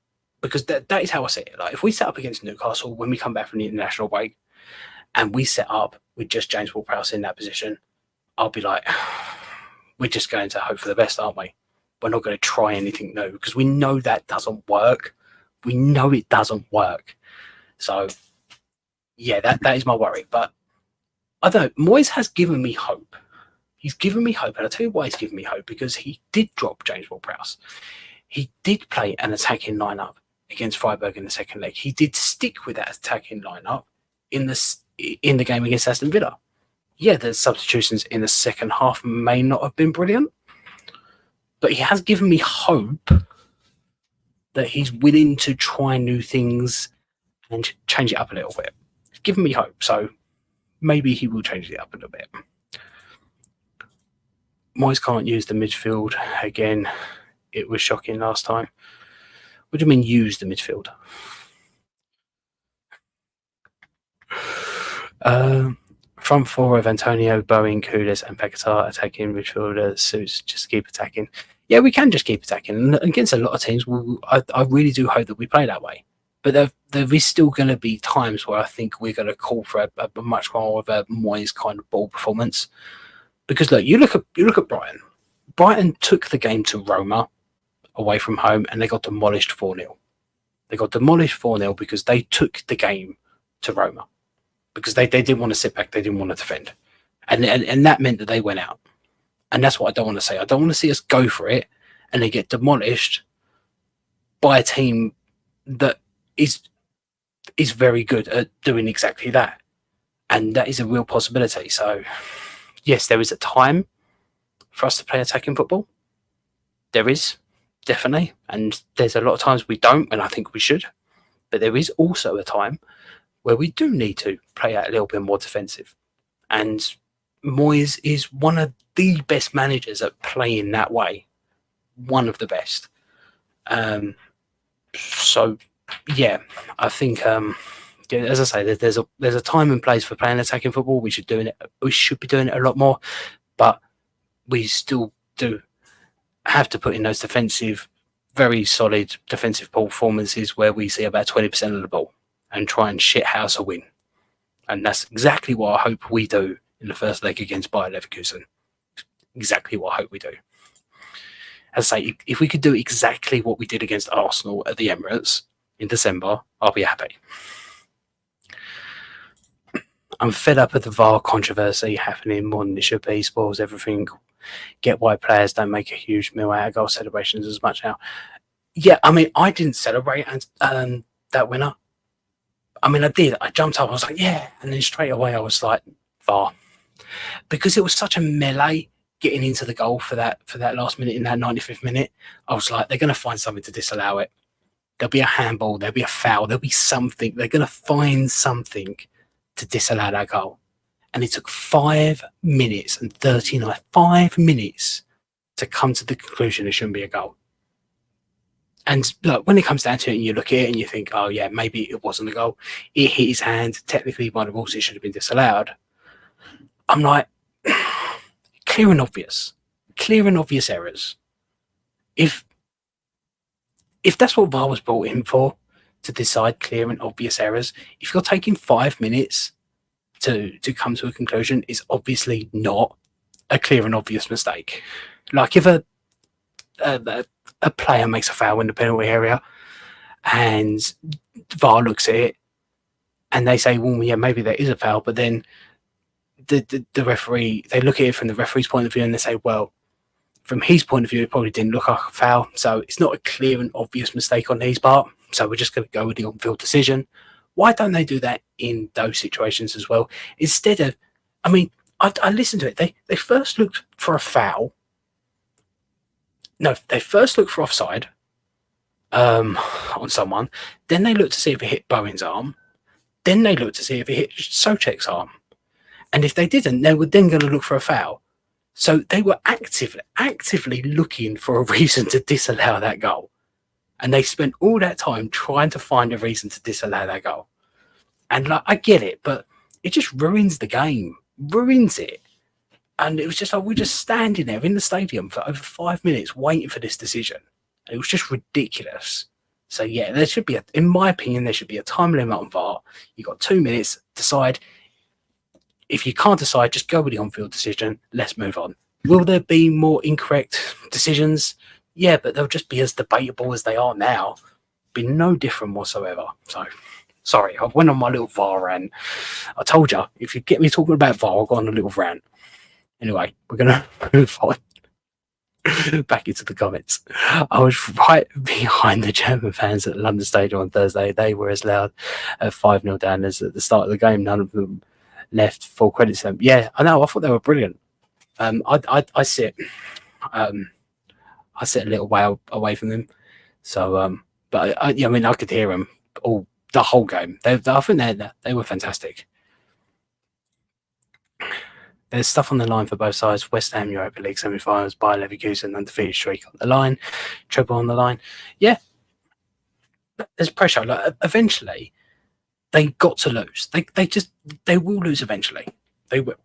Because that is how I see it. Like, if we set up against Newcastle when we come back from the international break and we set up with just James Ward-Prowse in that position, I'll be like, we're just going to hope for the best, aren't we? We're not going to try anything new because we know that doesn't work. We know it doesn't work. So, yeah, that is my worry. But I don't know. Moyes has given me hope. He's given me hope. And I'll tell you why he's given me hope. Because he did drop James Ward-Prowse. He did play an attacking lineup against Freiburg in the second leg. He did stick with that attacking lineup in the game against Aston Villa. Yeah, the substitutions in the second half may not have been brilliant, but he has given me hope that he's willing to try new things and change it up a little bit. He's given me hope, so maybe he will change it up a little bit. Moyes can't use the midfield again. It was shocking last time. What do you mean use the midfield? Front four of Antonio, Bowen, Kudus, and Paquetá attacking midfielder suits. Just keep attacking. Yeah, we can just keep attacking. And against a lot of teams, I really do hope that we play that way. But there is still going to be times where I think we're going to call for a much more of a Moyes kind of ball performance. Because look, you look at Brighton. Brighton took the game to Roma away from home, and they got demolished 4-0. They got demolished 4-0 because they took the game to Roma. Because they didn't want to sit back, they didn't want to defend. And that meant that they went out. And that's what I don't want to say. I don't want to see us go for it and they get demolished by a team that is very good at doing exactly that. And that is a real possibility. So, yes, there is a time for us to play attacking football. There is, definitely. And there's a lot of times we don't, and I think we should. But there is also a time where we do need to play out a little bit more defensive. And Moyes is one of the best managers at playing that way. One of the best. So, yeah, I think, as I say, there's a time and place for playing attacking football. We should be doing it a lot more. But we still do have to put in those very solid defensive performances where we see about 20% of the ball and try and shithouse a win. And that's exactly what I hope we do in the first leg against Bayer Leverkusen. Exactly what I hope we do. As I say, if we could do exactly what we did against Arsenal at the Emirates, in December, I'll be happy. I'm fed up with the VAR controversy happening more than it should be. Spoils everything. Get why players don't make a huge meal out of goal celebrations as much now. Yeah, I mean, I didn't celebrate that winner. I mean, I did. I jumped up. I was like, yeah. And then straight away, I was like, VAR. Because it was such a melee getting into the goal for that last minute in that 95th minute. I was like, they're going to find something to disallow it. There'll be a handball. There'll be a foul. There'll be something. They're going to find something to disallow that goal. And it took 5 minutes and 39, 5 minutes to come to the conclusion it shouldn't be a goal. And look, when it comes down to it and you look at it and you think, oh yeah, maybe it wasn't a goal. It hit his hand. Technically, by the rules, it should have been disallowed. I'm like, clear and obvious errors. If that's what VAR was brought in for, to decide clear and obvious errors, if you're taking 5 minutes to come to a conclusion, it's obviously not a clear and obvious mistake. Like if a player makes a foul in the penalty area and VAR looks at it and they say, well, yeah, maybe there is a foul, but then the referee, they look at it from the referee's point of view and they say, well, from his point of view, it probably didn't look like a foul, so it's not a clear and obvious mistake on his part, so we're just going to go with the on-field decision. Why don't they do that in those situations as well? Instead of, I mean, I listened to it. They first looked for a foul. No, they first looked for offside on someone. Then they looked to see if it hit Bowen's arm. Then they looked to see if it hit Souček's arm. And if they didn't, they were then going to look for a foul. So they were actively looking for a reason to disallow that goal. And they spent all that time trying to find a reason to disallow that goal. And like, I get it, but it just ruins the game. Ruins it. And it was just like, we're just standing there in the stadium for over 5 minutes waiting for this decision. And it was just ridiculous. So yeah, there should be, in my opinion, there should be a time limit on VAR. You've got 2 minutes, decide. If you can't decide, just go with the on-field decision. Let's move on. Will there be more incorrect decisions? Yeah, but they'll just be as debatable as they are now. Be no different whatsoever. So, sorry, I went on my little VAR rant. I told you, if you get me talking about VAR, I'll go on a little rant. Anyway, we're going to move on. Back into the comments. I was right behind the German fans at the London Stadium on Thursday. They were as loud at 5-0 down as at the start of the game. None of them left. Full credit to them. Yeah, I know. I thought they were brilliant. I sit a little way away from them. So, but I mean, I could hear them all the whole game. I think they were fantastic. There's stuff on the line for both sides. West Ham Europa League semi-finals, Bayer Leverkusen undefeated streak on the line, treble on the line. Yeah, there's pressure. Like, eventually, they got to lose. They will lose eventually. They will.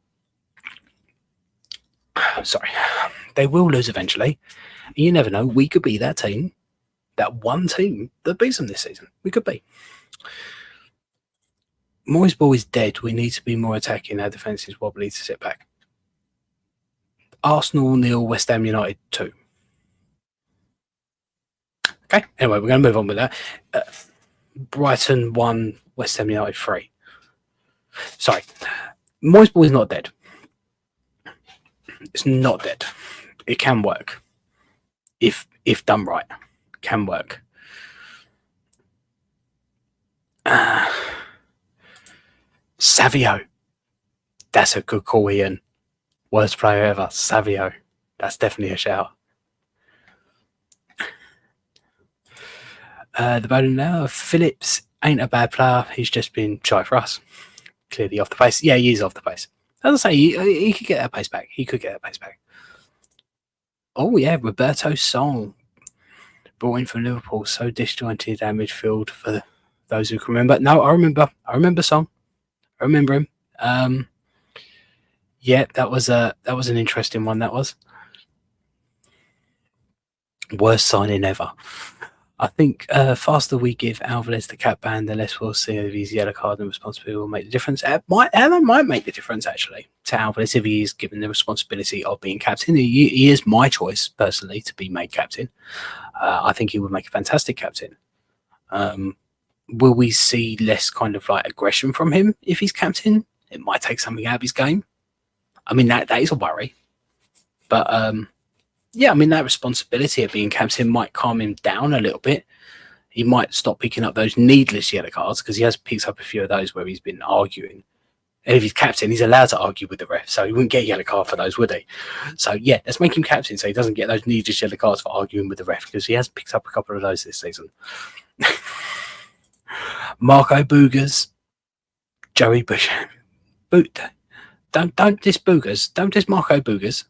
Sorry, they will lose eventually. You never know. We could be that team, that one team that beats them this season. We could be. Moyes' ball is dead. We need to be more attacking. Our defence is wobbly to sit back. Arsenal 0, West Ham United 2. Okay, anyway, we're going to move on with that. Brighton 1, West Ham United 3. Sorry, Moyes' ball is not dead. It's not dead. It can work. If done right, can work. Savio. That's a good call, Ian. Worst player ever. Savio. That's definitely a shout. The bowling now. Phillips ain't a bad player. He's just been shy for us. Clearly off the pace. Yeah, he is off the pace. As I say, he could get that pace back. Oh, yeah. Roberto Song. Brought in from Liverpool. So disjointed our midfield for those who can remember. No, I remember Song. I remember him. Yeah, that was an interesting one. That was worst signing ever. I think faster we give Alvarez the cap ban, the less we'll see of his yellow card and responsibility will make the difference. It might make the difference actually to Alvarez if he is given the responsibility of being captain. He is my choice personally to be made captain. I think he would make a fantastic captain. Will we see less kind of like aggression from him if he's captain? It might take something out of his game. I mean, that is a worry. But yeah, I mean, that responsibility of being captain might calm him down a little bit. He might stop picking up those needless yellow cards because he has picked up a few of those where he's been arguing. And if he's captain, he's allowed to argue with the ref, so he wouldn't get a yellow card for those, would he? So yeah, let's make him captain so he doesn't get those needless yellow cards for arguing with the ref because he has picked up a couple of those this season. Marco Boogers, Joey Bush, don't diss Boogers, don't diss Marco Boogers.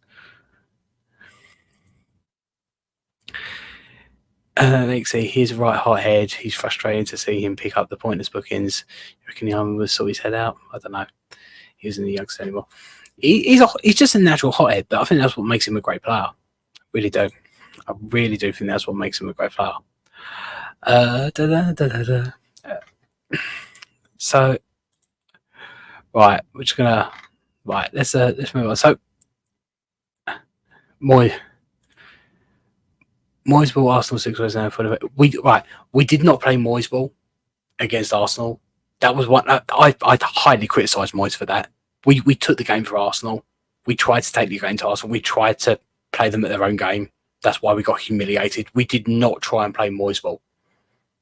Let's see, he's a right hothead. He's frustrating to see him pick up the pointless bookings. You reckon Yarman would sort his head out? I don't know. He isn't a youngster anymore. He's just a natural hothead, but I think that's what makes him a great player. I really do. I really do think that's what makes him a great player. So, right, we're just gonna let's move on. So, Moyes ball Arsenal 6-0 for the we did not play Moyes ball against Arsenal. That was what I highly criticised Moyes for that. We took the game for Arsenal. We tried to take the game to Arsenal. We tried to play them at their own game. That's why we got humiliated. We did not try and play Moyes ball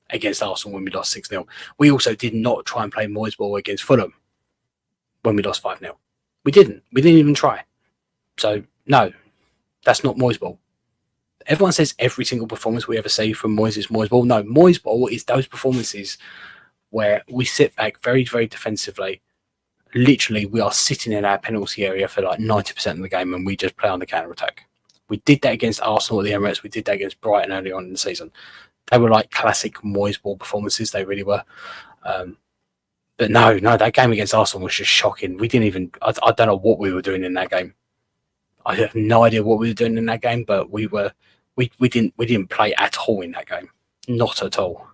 against Arsenal when we lost 6-0. We also did not try and play Moyes ball against Fulham when we lost 5-0. We didn't. We didn't even try. So no, that's not Moyes ball. Everyone says every single performance we ever see from Moyes is Moyes ball. No, Moyes ball is those performances where we sit back very, very defensively. Literally, we are sitting in our penalty area for like 90% of the game and we just play on the counter-attack. We did that against Arsenal at the Emirates. We did that against Brighton early on in the season. They were like classic Moyes ball performances. They really were. But no, that game against Arsenal was just shocking. We didn't even... I don't know what we were doing in that game. I have no idea what we were doing in that game, but we didn't play at all in that game. Not at all.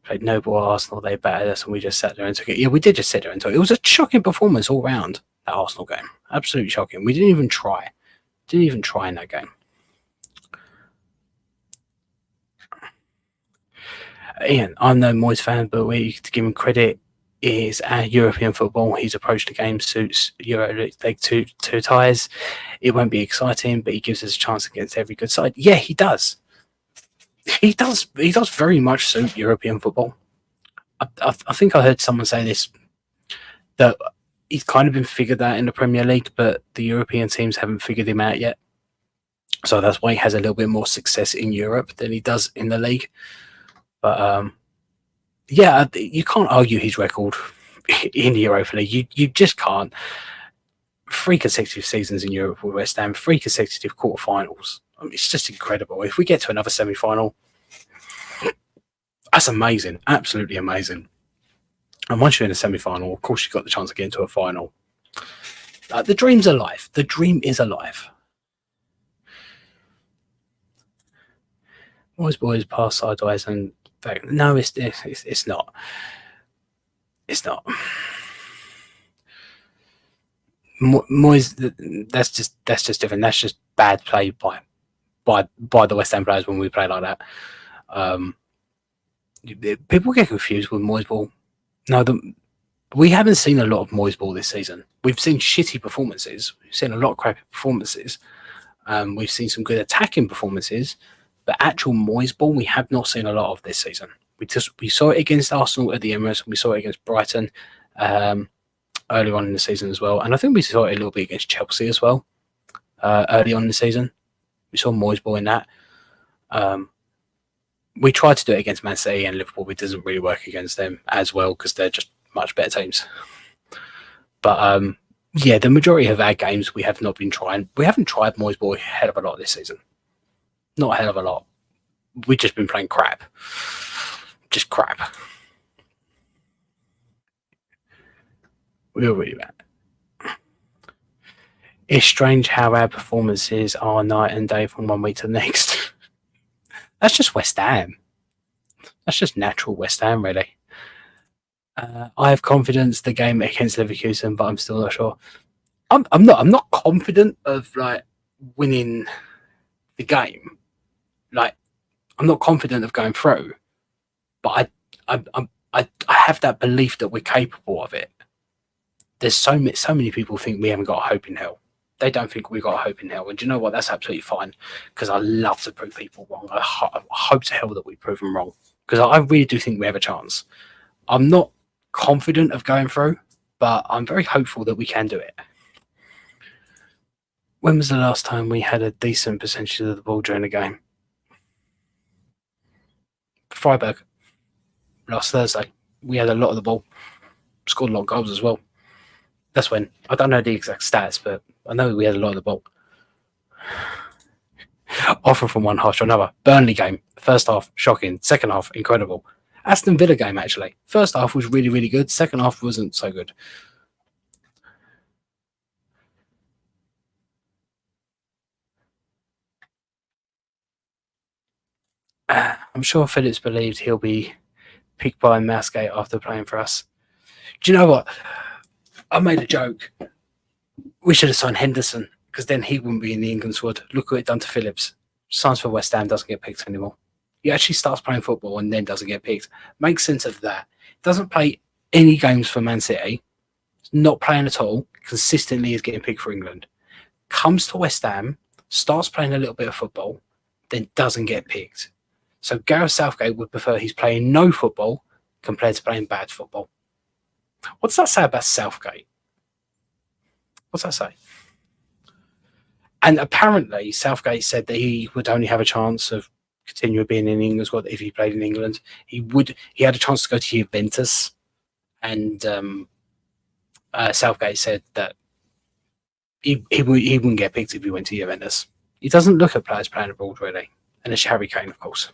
Played no ball Arsenal, they battered us and we just sat there and took it. Yeah, we did just sit there and took it. It was a shocking performance all round, that Arsenal game. Absolutely shocking. We didn't even try. Didn't even try in that game. Ian, I'm no Moyes fan, but we to give him credit is European football. His approach to game suits Euro League two ties. It won't be exciting, but he gives us a chance against every good side. Yeah, he does. He does very much suit European football. I think I heard someone say this, that he's kind of been figured out in the Premier League, but the European teams haven't figured him out yet. So that's why he has a little bit more success in Europe than he does in the league. But yeah, you can't argue his record in the Europa League. You just can't. 3 consecutive seasons in Europe with West Ham, 3 consecutive quarterfinals. I mean, it's just incredible. If we get to another semi-final, that's amazing. Absolutely amazing. And once you're in a semi-final, of course, you've got the chance of getting to a final. The dream's alive. The dream is alive. Boys pass sideways and back. No, it's not. It's not. Moyes, that's just different. That's just bad play by the West Ham players when we play like that. People get confused with Moyes ball. No, we haven't seen a lot of Moyes ball this season. We've seen shitty performances. We've seen a lot of crappy performances. We've seen some good attacking performances, but actual Moyes ball we have not seen a lot of this season. We saw it against Arsenal at the Emirates, and we saw it against Brighton early on in the season as well. And I think we saw it a little bit against Chelsea as well early on in the season. We saw Moyes ball in that. We tried to do it against Man City and Liverpool, but it doesn't really work against them as well because they're just much better teams. But yeah, the majority of our games we have not been trying. We haven't tried Moyes ball a hell of a lot this season. Not a hell of a lot. We've just been playing crap. Just crap. We were really bad. It's strange how our performances are night and day from one week to the next. That's just West Ham. That's just natural West Ham, really. I have confidence the game against Leverkusen, but I'm still not sure. I'm not confident of like winning the game. Like I'm not confident of going through, but I have that belief that we're capable of it. There's so many people think we haven't got a hope in hell. They don't think we've got a hope in hell. And do you know what? That's absolutely fine, because I love to prove people wrong. I hope to hell that we prove them wrong, because I really do think we have a chance. I'm not confident of going through, but I'm very hopeful that we can do it. When was the last time we had a decent percentage of the ball during the game? Freiburg, last Thursday. We had a lot of the ball, scored a lot of goals as well. That's when, I don't know the exact stats, but I know we had a lot of the ball. Often from one half to another. Burnley game, first half, shocking. Second half, incredible. Aston Villa game, actually. First half was really, really good. Second half wasn't so good. I'm sure Phillips believed he'll be picked by Masgate after playing for us. Do you know what? I made a joke. We should have signed Henderson, because then he wouldn't be in the England squad. Look what it done to Phillips. Signs for West Ham, doesn't get picked anymore. He actually starts playing football and then doesn't get picked. Makes sense of that. Doesn't play any games for Man City. Not playing at all. Consistently is getting picked for England. Comes to West Ham, starts playing a little bit of football, then doesn't get picked. So Gareth Southgate would prefer he's playing no football compared to playing bad football. What does that say about Southgate? What's that say? And apparently Southgate said that he would only have a chance of continuing being in England squad if he played in England. He had a chance to go to Juventus, and Southgate said that he wouldn't get picked if he went to Juventus. He doesn't look at players playing abroad, really, unless you're Harry Kane, of course.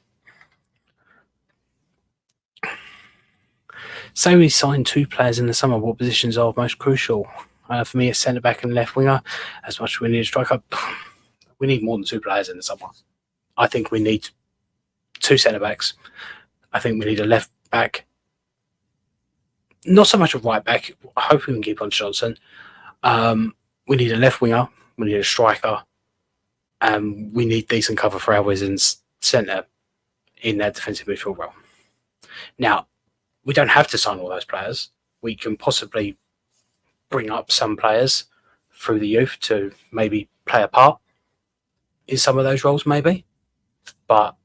Say we signed 2 players in the summer. What positions are most crucial? For me, it's centre back and left winger. As much as we need a striker, we need more than 2 players in the summer. I think we need 2 centre backs. I think we need a left back. Not so much a right back. I hope we can keep on Johnson. We need a left winger. We need a striker. We need decent cover for Alvarez in centre in that defensive midfield role. Now, we don't have to sign all those players. We can possibly bring up some players through the youth to maybe play a part in some of those roles, maybe. But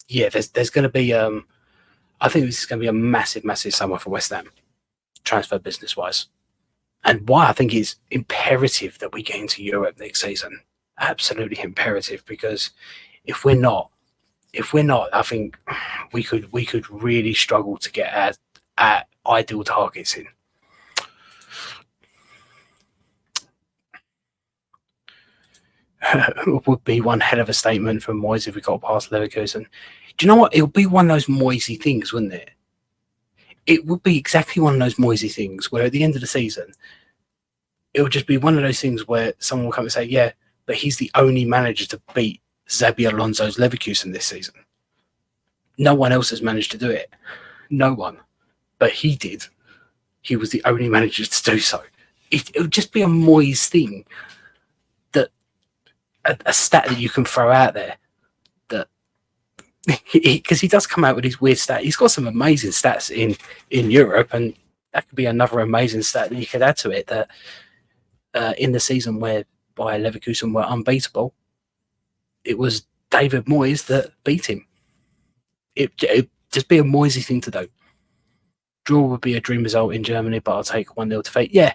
yeah, there's going to be. I think this is going to be a massive, massive summer for West Ham, transfer business wise, and why I think it's imperative that we get into Europe next season. Absolutely imperative, because if we're not, I think we could really struggle to get at ideal targets in. It would be one hell of a statement from Moyes if we got past Leverkusen. Do you know what? It would be one of those Moyesy things, wouldn't it? It would be exactly one of those Moyesy things where at the end of the season, it would just be one of those things where someone will come and say, yeah, but he's the only manager to beat Xabi Alonso's Leverkusen this season. No one else has managed to do it. No one. But he did. He was the only manager to do so. It would just be a Moyes thing, that a stat that you can throw out there, that because he does come out with his weird stat. He's got some amazing stats in Europe, and that could be another amazing stat that you could add to it, that in the season where Bayer Leverkusen were unbeatable, it was David Moyes that beat him. It'd just be a Moyesy thing to do. Draw would be a dream result in Germany, but I'll take 1-0 defeat. Yeah,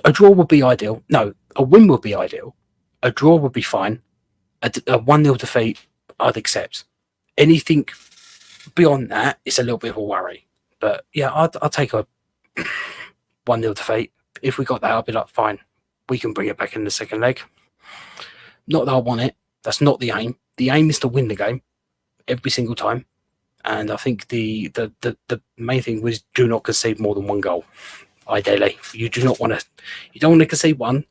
a draw would be ideal. No, a win would be ideal. A draw would be fine. A 1-0 defeat, I'd accept. Anything beyond that, it's a little bit of a worry. But yeah, I'll take a 1-0 defeat. If we got that, I'll be like, fine, we can bring it back in the second leg. Not that I want it. That's not the aim. The aim is to win the game every single time. And I think the main thing was do not concede more than 1 goal. Ideally, you don't want to concede 1,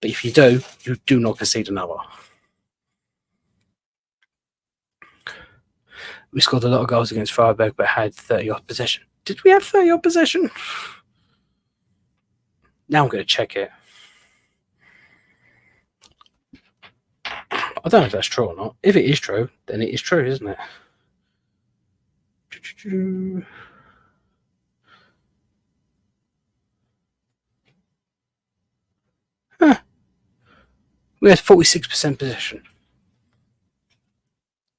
but if you do not concede another. We scored a lot of goals against Freiburg, but had 30-odd possession. Did we have 30-odd possession? Now I'm going to check it. I don't know if that's true or not. If it is true, then it is true, isn't it? Huh. We had 46% possession.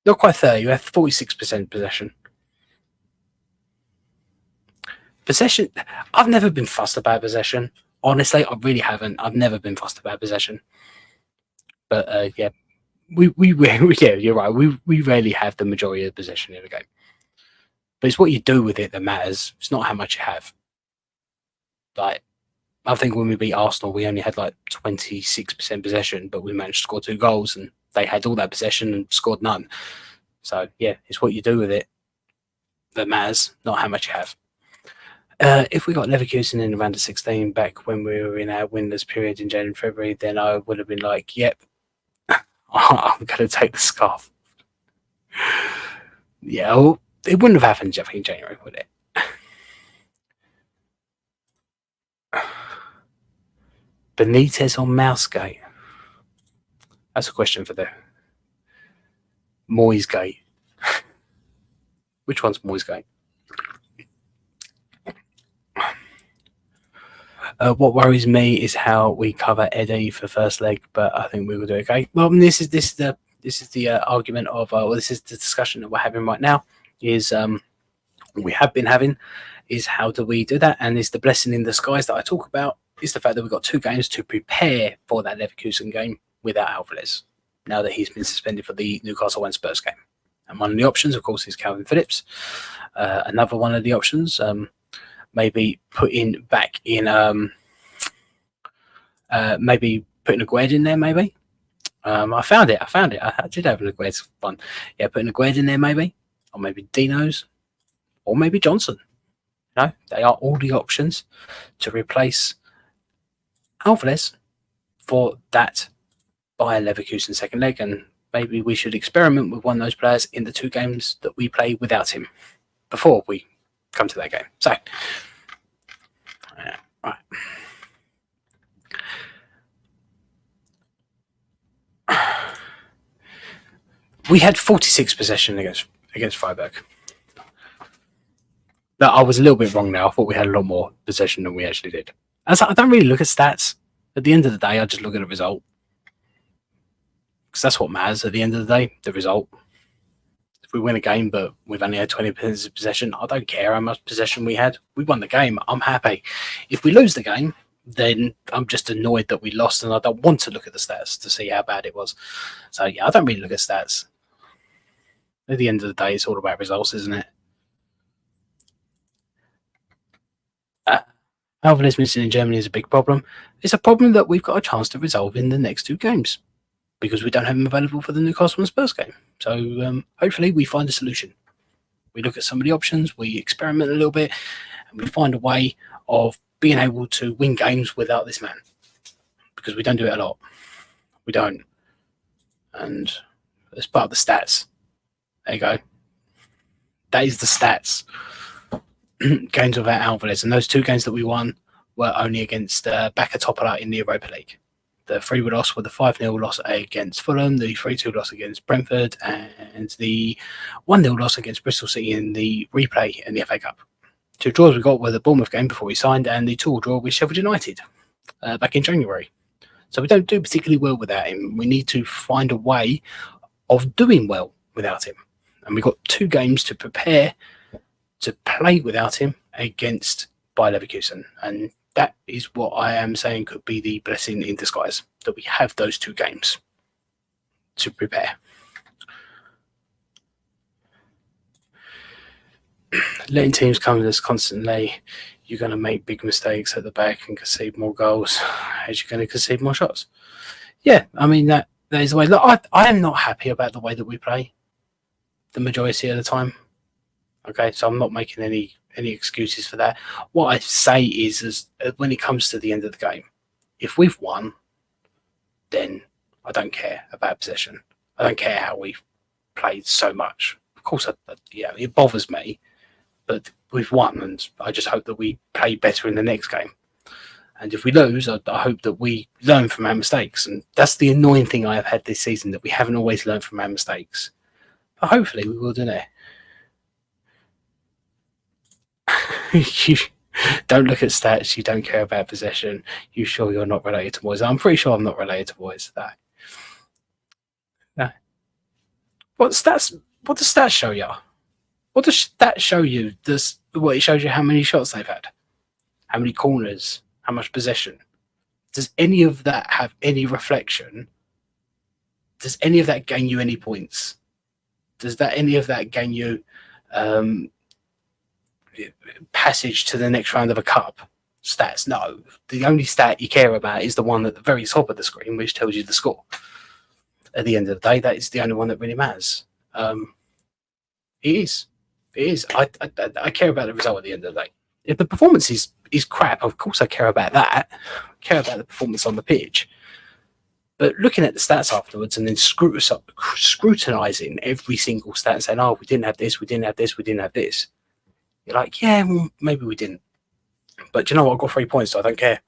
Not quite 30, we had 46% possession. Possession, I've never been fussed about possession. Honestly, I really haven't. I've never been fussed about possession. But yeah, yeah, you're right. We rarely have the majority of the possession in a game. But it's what you do with it that matters. It's not how much you have. Like, I think when we beat Arsenal, we only had like 26% possession, but we managed to score 2 goals, and they had all that possession and scored none. So yeah, it's what you do with it that matters, not how much you have. If we got Leverkusen in the round of 16 back when we were in our winless period in January and February, then I would have been like, yep, I'm going to take the scarf. Yeah, well, it wouldn't have happened in January, would it? Benitez on Mousegate? That's a question for the Moyes Gate. Which one's Moyes Gate? What worries me is how we cover Eddie for first leg, but I think we will do okay. Well, this is the argument of this is the discussion that we're having right now. Is we have been having is how do we do that? And it's the blessing in disguise that I talk about is the fact that we've got 2 games to prepare for that Leverkusen game without Alvarez, now that he's been suspended for the Newcastle and Spurs game. And one of the options, of course, is Calvin Phillips. Another one of the options, maybe putting back in, maybe putting a Gued in there, maybe. I found it. I did have a Gued one. Yeah, putting a Gued in there, maybe. Or maybe Dino's. Or maybe Johnson. No, they are all the options to replace Alvarez for that Bayer Leverkusen second leg, and maybe we should experiment with one of those players in the 2 games that we play without him before we come to that game. So, right. We had 46 possession against Freiburg. But I was a little bit wrong now. I thought we had a lot more possession than we actually did. I don't really look at stats. At the end of the day, I just look at the result. Because that's what matters at the end of the day, the result. If we win a game but we've only had 20% of possession, I don't care how much possession we had. We won the game. I'm happy. If we lose the game, then I'm just annoyed that we lost, and I don't want to look at the stats to see how bad it was. So yeah, I don't really look at stats. At the end of the day, it's all about results, isn't it? Alvarez missing in Germany is a big problem. It's a problem that we've got a chance to resolve in the next 2 games because we don't have him available for the Newcastle and Spurs game. So hopefully we find a solution. We look at some of the options, we experiment a little bit, and we find a way of being able to win games without this man, because we don't do it a lot. We don't. And as part of the stats, there you go. That is the stats. Games without Alvarez, and those 2 games that we won were only against Baka Topola in the Europa League. The 3 we lost were the 5-0 loss against Fulham, the 3-2 loss against Brentford, and the 1-0 loss against Bristol City in the replay in the FA Cup. 2 draws we got were the Bournemouth game before we signed, and the 2 draw with Sheffield United back in January. So we don't do particularly well without him. We need to find a way of doing well without him. And we've got 2 games to prepare to play without him against Bayer Leverkusen. And that is what I am saying could be the blessing in disguise, that we have those 2 games to prepare. Letting teams come to us constantly, you're going to make big mistakes at the back and concede more goals as you're going to concede more shots. Yeah, I mean, that is the way. Look, I am not happy about the way that we play the majority of the time. Okay, so I'm not making any excuses for that. What I say is when it comes to the end of the game, if we've won, then I don't care about possession. I don't care how we've played so much. Of course, it bothers me, but we've won, and I just hope that we play better in the next game. And if we lose, I hope that we learn from our mistakes. And that's the annoying thing I have had this season, that we haven't always learned from our mistakes. But hopefully we will do that. You don't look at stats. You don't care about possession. You sure you're not related to Moyes? I'm pretty sure I'm not related to Moyes. No. What does stats show you? What does that show you? It shows you how many shots they've had, how many corners, how much possession. Does any of that have any reflection? Does any of that gain you any points? Does any of that gain you passage to the next round of a cup? Stats? No. The only stat you care about is the one at the very top of the screen, which tells you the score. At the end of the day, that is the only one that really matters. It is. I care about the result at the end of the day. If the performance is crap, of course I care about that. I care about the performance on the pitch. But looking at the stats afterwards and then scrutinising every single stat and saying, oh, we didn't have this, we didn't have this, we didn't have this. You're like, yeah, well, maybe we didn't. But you know what? I got 3 points, so I don't care.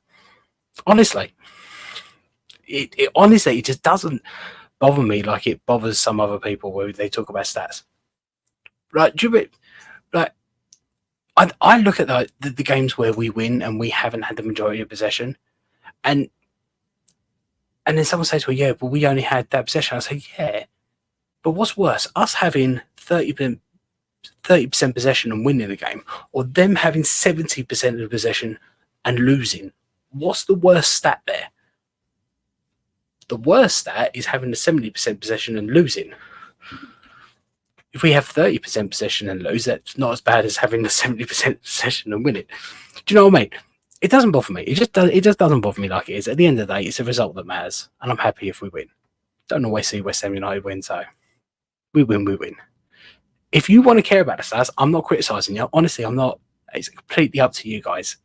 Honestly. Honestly, it just doesn't bother me like it bothers some other people where they talk about stats. Right? I look at the games where we win and we haven't had the majority of possession, and then someone says, well, yeah, but we only had that possession. I say, yeah, but what's worse, us having 30% possession and winning the game, or them having 70% of the possession and losing? What's the worst stat there? The worst stat is having the 70% possession and losing. If we have 30% possession and lose, that's not as bad as having the 70% possession and winning. Do you know what I mean? It doesn't bother me. It just doesn't bother me like it is. At the end of the day, it's a result that matters, and I'm happy if we win. Don't always see West Ham United win, so we win. If you want to care about the stats, I'm not criticising you. Honestly, I'm not. It's completely up to you guys.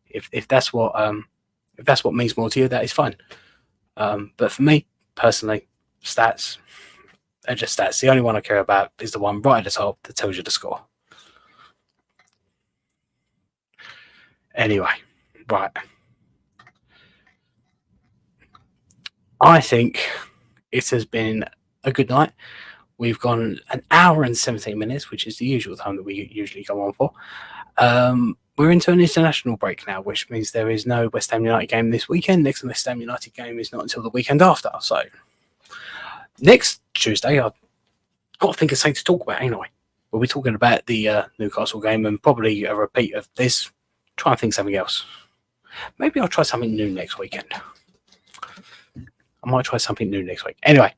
If that's what means more to you, that is fine. But for me personally, stats are just stats. The only one I care about is the one right at the top that tells you the score. Anyway, right. I think it has been a good night. We've gone an hour and 17 minutes, which is the usual time that we usually go on for. We're into an international break now, which means there is no West Ham United game this weekend. Next West Ham United game is not until the weekend after. So next Tuesday, I've got to think of something to talk about, ain't I? We'll be talking about the Newcastle game and probably a repeat of this. Try and think something else. Maybe I'll try something new next weekend. I might try something new next week. Anyway,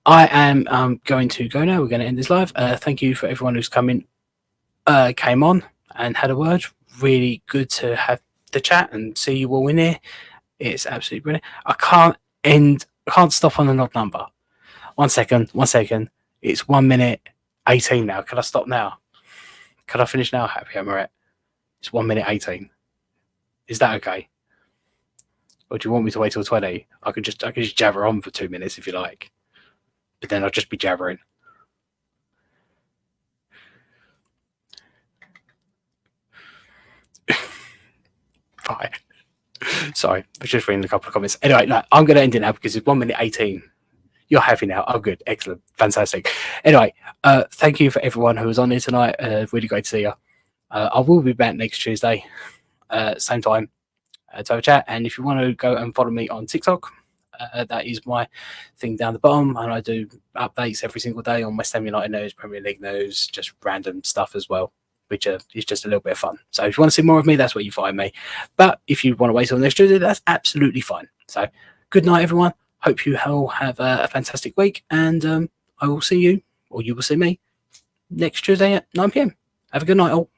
I am going to go now. We're going to end this live. Thank you for everyone who's came on and had a word. Really good to have the chat and see you all in here. It's absolutely brilliant. I can't stop on an odd number. One second. It's 1 minute 18 now. Can I stop now? Can I finish now? Happy Amaret. It's 1 minute 18. Is that okay? Or do you want me to wait till 20? I could just jabber on for 2 minutes if you like. But then I'll just be jabbering. Bye. Sorry, I was just reading a couple of comments. Anyway, no, I'm going to end it now because it's 1 minute 18. You're happy now. Oh, good. Excellent. Fantastic. Anyway, thank you for everyone who was on here tonight. Really great to see you. I will be back next Tuesday, same time, to have a chat. And if you want to go and follow me on TikTok, that is my thing down the bottom. And I do updates every single day on West Ham United news, Premier League news, just random stuff as well, which is just a little bit of fun. So if you want to see more of me, that's where you find me. But if you want to wait till next Tuesday, that's absolutely fine. So good night, everyone. Hope you all have a fantastic week. And I will see you, or you will see me, next Tuesday at 9 p.m. Have a good night, all.